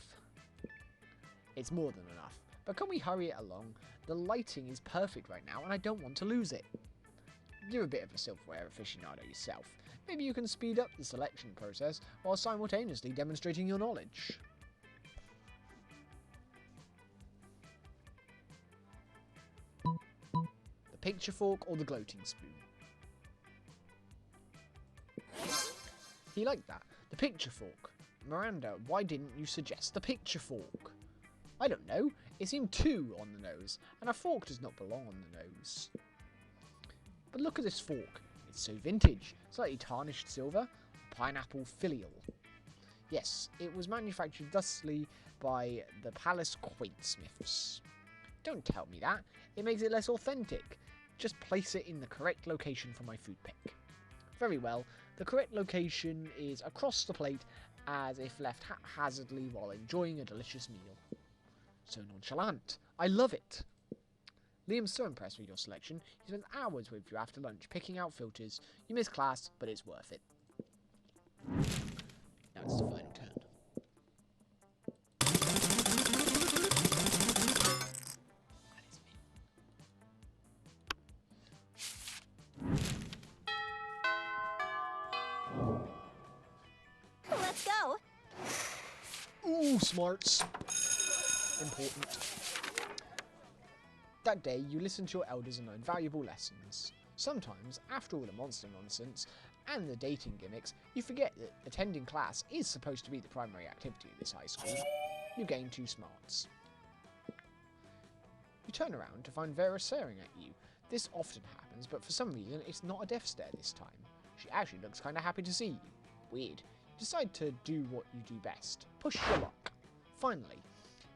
It's more than enough. But can we hurry it along? The lighting is perfect right now and I don't want to lose it. You're a bit of a silverware aficionado yourself. Maybe you can speed up the selection process while simultaneously demonstrating your knowledge. The picture fork or the gloating spoon? He liked that. The picture fork. Miranda, why didn't you suggest the picture fork? I don't know. It seemed too on the nose, and a fork does not belong on the nose. But look at this fork. It's so vintage. Slightly tarnished silver. Pineapple filial. Yes, it was manufactured thusly by the Palace Quaintsmiths. Don't tell me that. It makes it less authentic. Just place it in the correct location for my food pick. Very well. The correct location is across the plate, as if left haphazardly while enjoying a delicious meal. So nonchalant. I love it. Liam's so impressed with your selection, he spends hours with you after lunch picking out filters. You miss class, but it's worth it. Now it's the final turn. And it's me.
Let's go.
Ooh, smarts. Important. That day, you listened to your elders and learned valuable lessons. Sometimes, after all the monster nonsense and the dating gimmicks, you forget that attending class is supposed to be the primary activity of this high school. You gain 2 smarts. You turn around to find Vera staring at you. This often happens, but for some reason, it's not a death stare this time. She actually looks kinda happy to see you. Weird. You decide to do what you do best. Push your luck. Finally.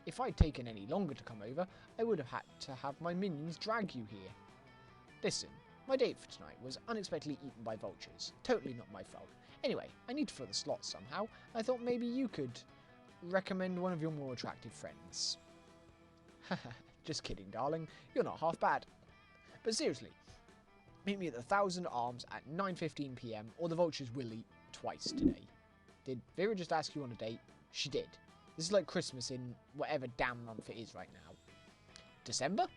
If I'd taken any longer to come over, I would have had to have my minions drag you here. Listen, my date for tonight was unexpectedly eaten by vultures. Totally not my fault. Anyway, I need to fill the slot somehow. I thought maybe you could recommend one of your more attractive friends. Haha, just kidding, darling. You're not half bad. But seriously, meet me at the Thousand Arms at 9:15 PM or the vultures will eat twice today. Did Vera just ask you on a date? She did. This is like Christmas in whatever damn month it is right now. December?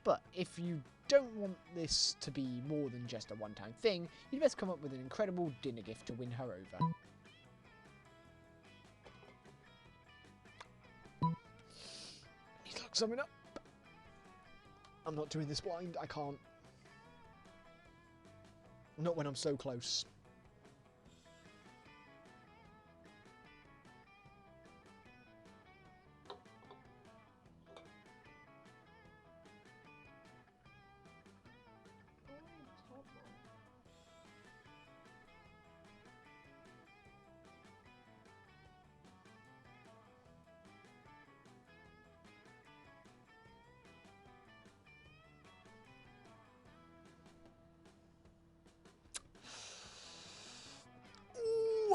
But if you don't want this to be more than just a one-time thing, you'd best come up with an incredible dinner gift to win her over. Need to look something up. I'm not doing this blind, I can't. Not when I'm so close.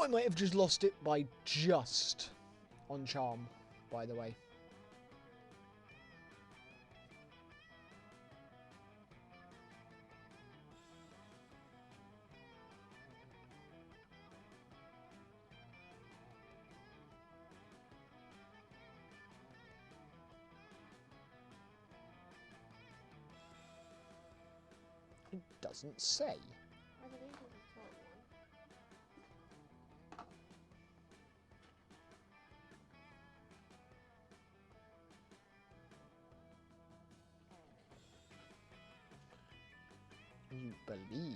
I might have just lost it by just on charm, by the way. It doesn't say. believe.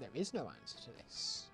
There is no answer to this.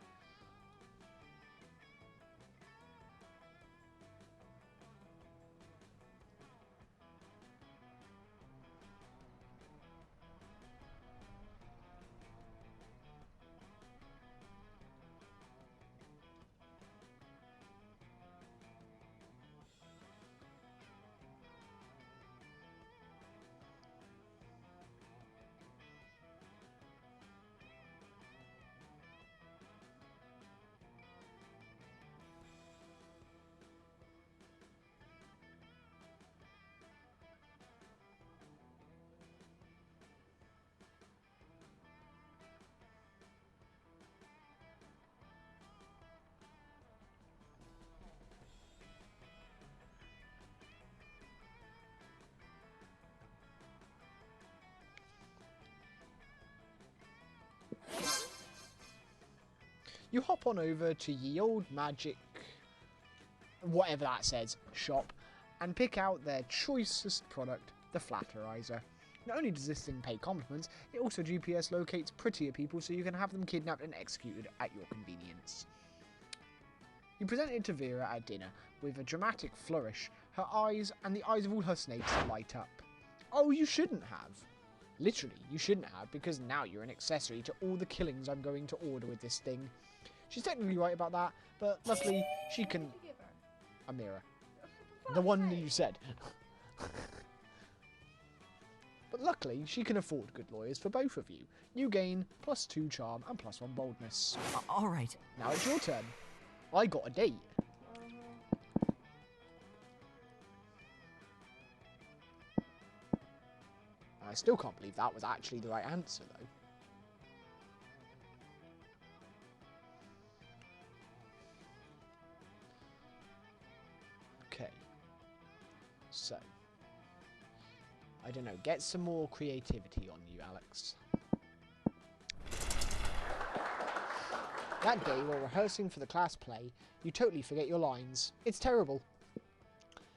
You hop on over to Ye Old Magic, whatever that says, shop, and pick out their choicest product, the Flatterizer. Not only does this thing pay compliments, it also GPS locates prettier people so you can have them kidnapped and executed at your convenience. You present it to Vera at dinner with a dramatic flourish. Her eyes and the eyes of all her snakes light up. Oh, you shouldn't have. Literally, you shouldn't have, because now you're an accessory to all the killings I'm going to order with this thing. She's technically right about that, but luckily she can...
What did you give her?
A mirror.
For
The one
fuck's
that
sake.
you said. But luckily, she can afford good lawyers for both of you. You gain +2 charm and +1 boldness.
All right.
Now it's your turn. I got a date. I still can't believe that was actually the right answer, though. Okay. So. I don't know, get some more creativity on you, Alex. That day, while rehearsing for the class play, you totally forget your lines. It's terrible.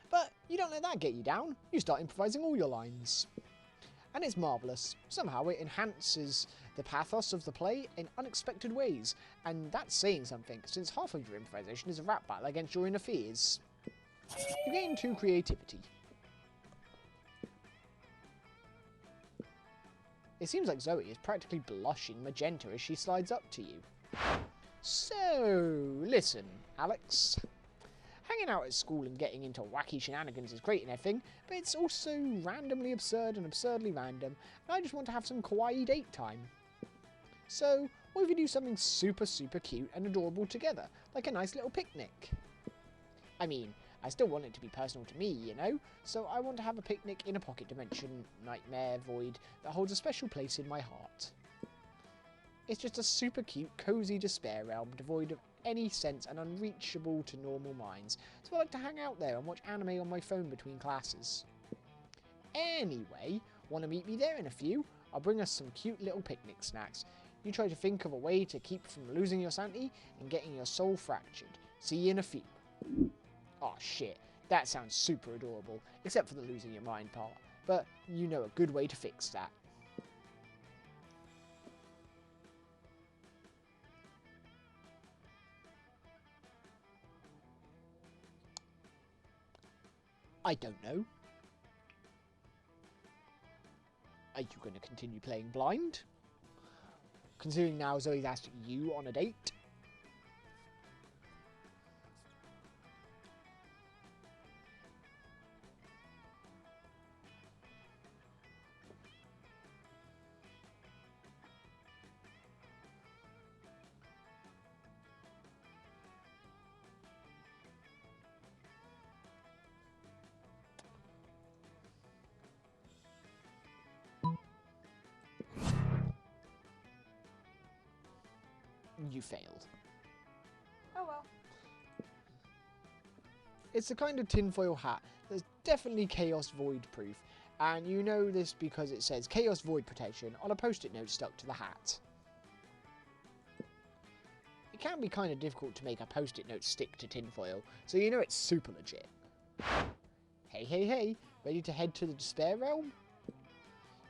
But you don't let that get you down. You start improvising all your lines. And it's marvellous. Somehow it enhances the pathos of the play in unexpected ways. And that's saying something, since half of your improvisation is a rap battle against your inner fears. You gain 2 creativity. It seems like Zoe is practically blushing magenta as she slides up to you. So, listen, Alex. Hanging out at school and getting into wacky shenanigans is great and everything, but it's also randomly absurd and absurdly random, and I just want to have some kawaii date time. So, what if we do something super cute and adorable together, like a nice little picnic? I mean, I still want it to be personal to me, you know, so I want to have a picnic in a pocket dimension, nightmare void, that holds a special place in my heart. It's just a super cute, cozy despair realm devoid of any sense and unreachable to normal minds, so I like to hang out there and watch anime on my phone between classes. Anyway, want to meet me there in a few? I'll bring us some cute little picnic snacks. You try to think of a way to keep from losing your sanity and getting your soul fractured. See you in a few. Aw, shit, that sounds super adorable, except for the losing your mind part, but you know a good way to fix that. I don't know. Are you going to continue playing blind? Considering now Zoe's asked you on a date? You failed.
Oh well.
It's the kind of tinfoil hat that's definitely Chaos Void proof, and you know this because it says Chaos Void Protection on a post-it note stuck to the hat. It can be kind of difficult to make a post-it note stick to tinfoil, so you know it's super legit. Hey, hey, hey, ready to head to the Despair Realm?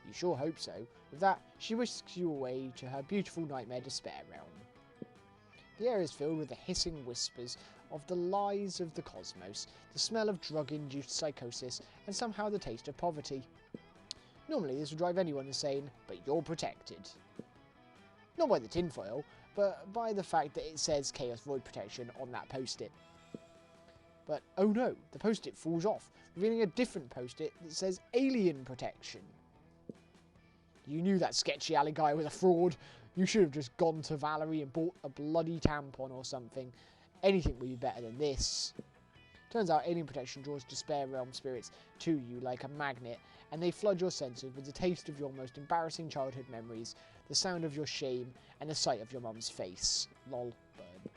You sure hope so. With that, she whisks you away to her beautiful nightmare Despair Realm. The air is filled with the hissing whispers of the lies of the cosmos, the smell of drug-induced psychosis, and somehow the taste of poverty. Normally this would drive anyone insane, but you're protected. Not by the tinfoil, but by the fact that it says Chaos Void Protection on that post-it. But oh no, the post-it falls off, revealing a different post-it that says Alien Protection. You knew that sketchy alley guy was a fraud. You should have just gone to Valerie and bought a bloody tampon or something. Anything would be better than this. Turns out Alien Protection draws Despair Realm spirits to you like a magnet, and they flood your senses with the taste of your most embarrassing childhood memories, the sound of your shame, and the sight of your mum's face. Lol, burn.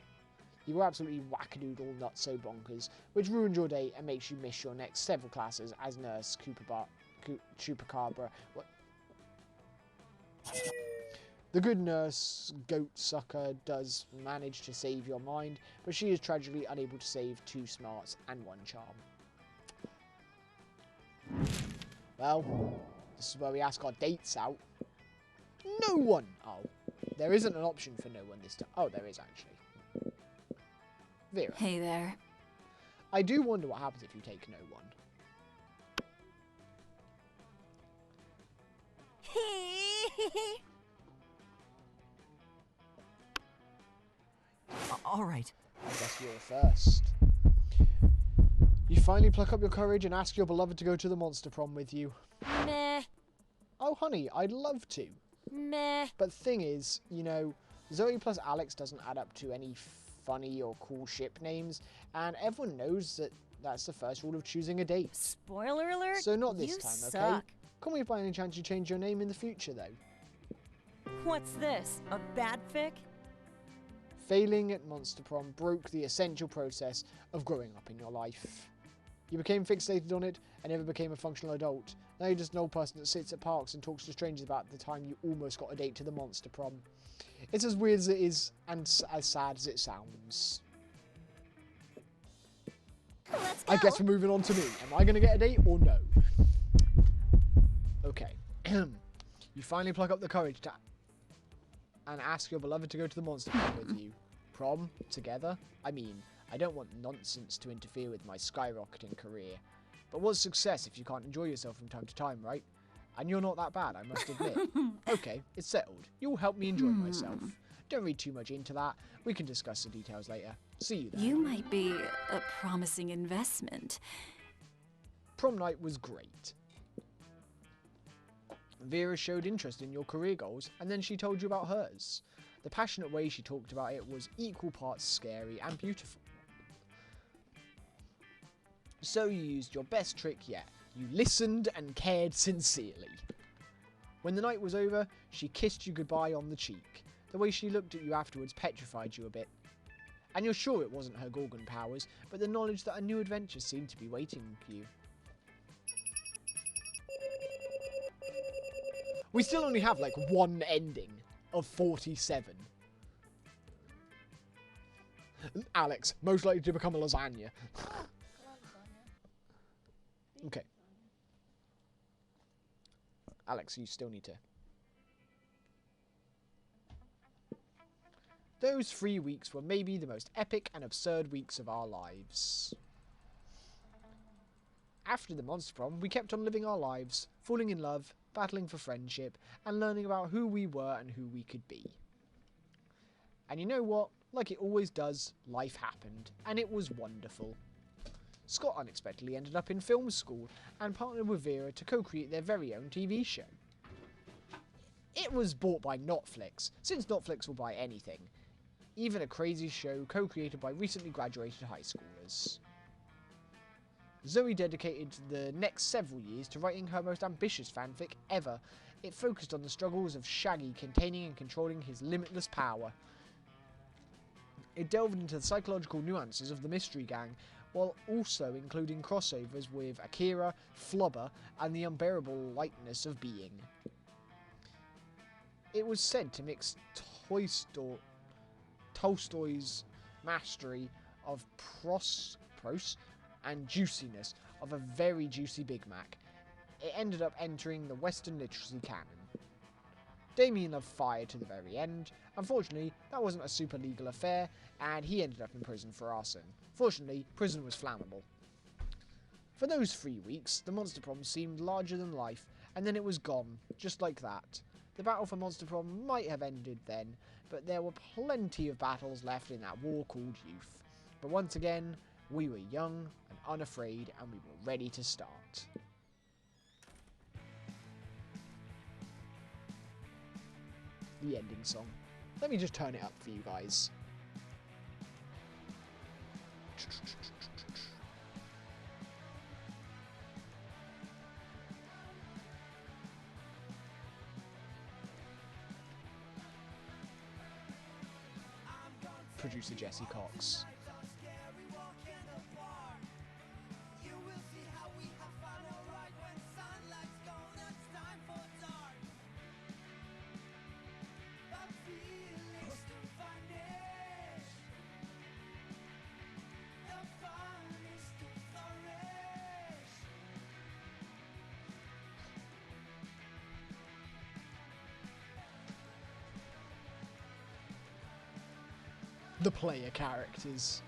You were absolutely wackadoodle nutso bonkers, which ruined your day and makes you miss your next several classes as Nurse Chupacabra. What? The good nurse, goat sucker, does manage to save your mind, but she is tragically unable to save 2 smarts and 1 charm. Well, this is where we ask our dates out. No one! Oh, there isn't an option for no one this time. Oh, there is actually. Vera.
Hey there.
I do wonder what happens if you take no one.
All right.
I guess you're first. You finally pluck up your courage and ask your beloved to go to the monster prom with you.
Meh.
Oh, honey, I'd love to.
Meh.
But thing is, you know, Zoe plus Alex doesn't add up to any funny or cool ship names, and everyone knows that that's the first rule of choosing a date.
Spoiler alert.
So not this
you
time, okay?
suck.
Can we by any chance you change your name in the future, though?
What's this? A bad fic?
Failing at Monster Prom broke the essential process of growing up in your life. You became fixated on it and never became a functional adult. Now you're just an old person that sits at parks and talks to strangers about the time you almost got a date to the Monster Prom. It's as weird as it is and as sad as it sounds.
Let's go.
I guess we're moving on to me. Am I going to get a date or no? Okay. You finally pluck up the courage to and ask your beloved to go to the monster prom with you. Prom? Together? I mean, I don't want nonsense to interfere with my skyrocketing career. But what's success if you can't enjoy yourself from time to time, right? And you're not that bad, I must admit. Okay, it's settled. You'll help me enjoy myself. Don't read too much into that. We can discuss the details later. See you there.
You might be a promising investment.
Prom night was great. Vera showed interest in your career goals, and then she told you about hers. The passionate way she talked about it was equal parts scary and beautiful. So you used your best trick yet. You listened and cared sincerely. When the night was over, she kissed you goodbye on the cheek. The way she looked at you afterwards petrified you a bit. And you're sure it wasn't her Gorgon powers, but the knowledge that a new adventure seemed to be waiting for you. We still only have like one ending of 47. Alex, most likely to become a lasagna. Okay. Alex, you still need to. Those 3 weeks were maybe the most epic and absurd weeks of our lives. After the Monster Prom, we kept on living our lives, falling in love, battling for friendship, and learning about who we were and who we could be. And you know what? Like it always does, life happened, and it was wonderful. Scott unexpectedly ended up in film school and partnered with Vera to co-create their very own TV show. It was bought by Netflix, since Netflix will buy anything. Even a crazy show co-created by recently graduated high schoolers. Zoe dedicated the next several years to writing her most ambitious fanfic ever. It focused on the struggles of Shaggy containing and controlling his limitless power. It delved into the psychological nuances of the Mystery Gang, while also including crossovers with Akira, Flubber, and the unbearable lightness of being. It was said to mix Tolstoy's mastery of prose and juiciness of a very juicy Big Mac. It ended up entering the Western literacy canon. Damien loved fire to the very end. Unfortunately, that wasn't a super legal affair, and he ended up in prison for arson. Fortunately, prison was flammable. For those 3 weeks, the Monster Prom seemed larger than life, and then it was gone, just like that. The battle for Monster Prom might have ended then, but there were plenty of battles left in that war called youth. But once again, we were young and unafraid, and we were ready to start. The ending song. Let me just turn it up for you guys. Producer Jesse Cox. The player characters.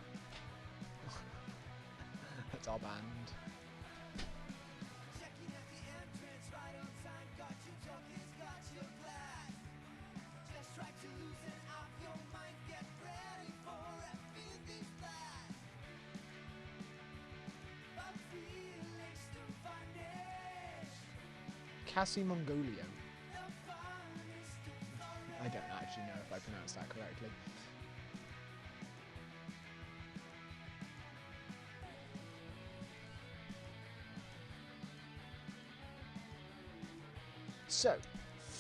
That's our band. Cassie Mongolio. I don't actually know if I pronounced that correctly. So,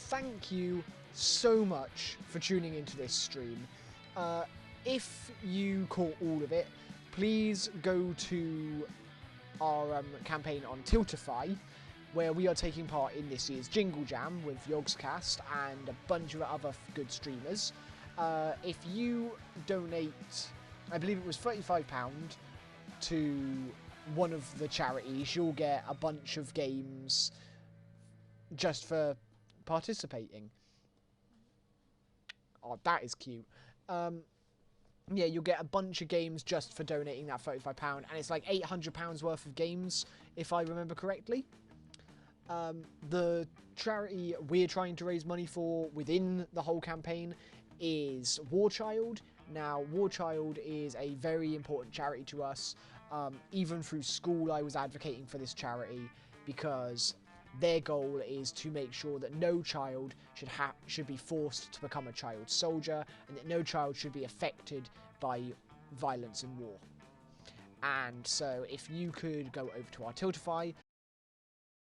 thank you so much for tuning into this stream. If you caught all of it, please go to our campaign on Tiltify, where we are taking part in this year's Jingle Jam with Yogscast and a bunch of other good streamers. If you donate, I believe it was £35 to one of the charities, you'll get a bunch of games just for participating. Oh, that is cute. Yeah, you'll get a bunch of games just for donating that £35, and it's like £800 worth of games, if I remember correctly. The charity we're trying to raise money for within the whole campaign is War Child. Now, War Child is a very important charity to us. Even through school, I was advocating for this charity because their goal is to make sure that no child should be forced to become a child soldier, and that no child should be affected by violence and war. And so if you could go over to our Tiltify,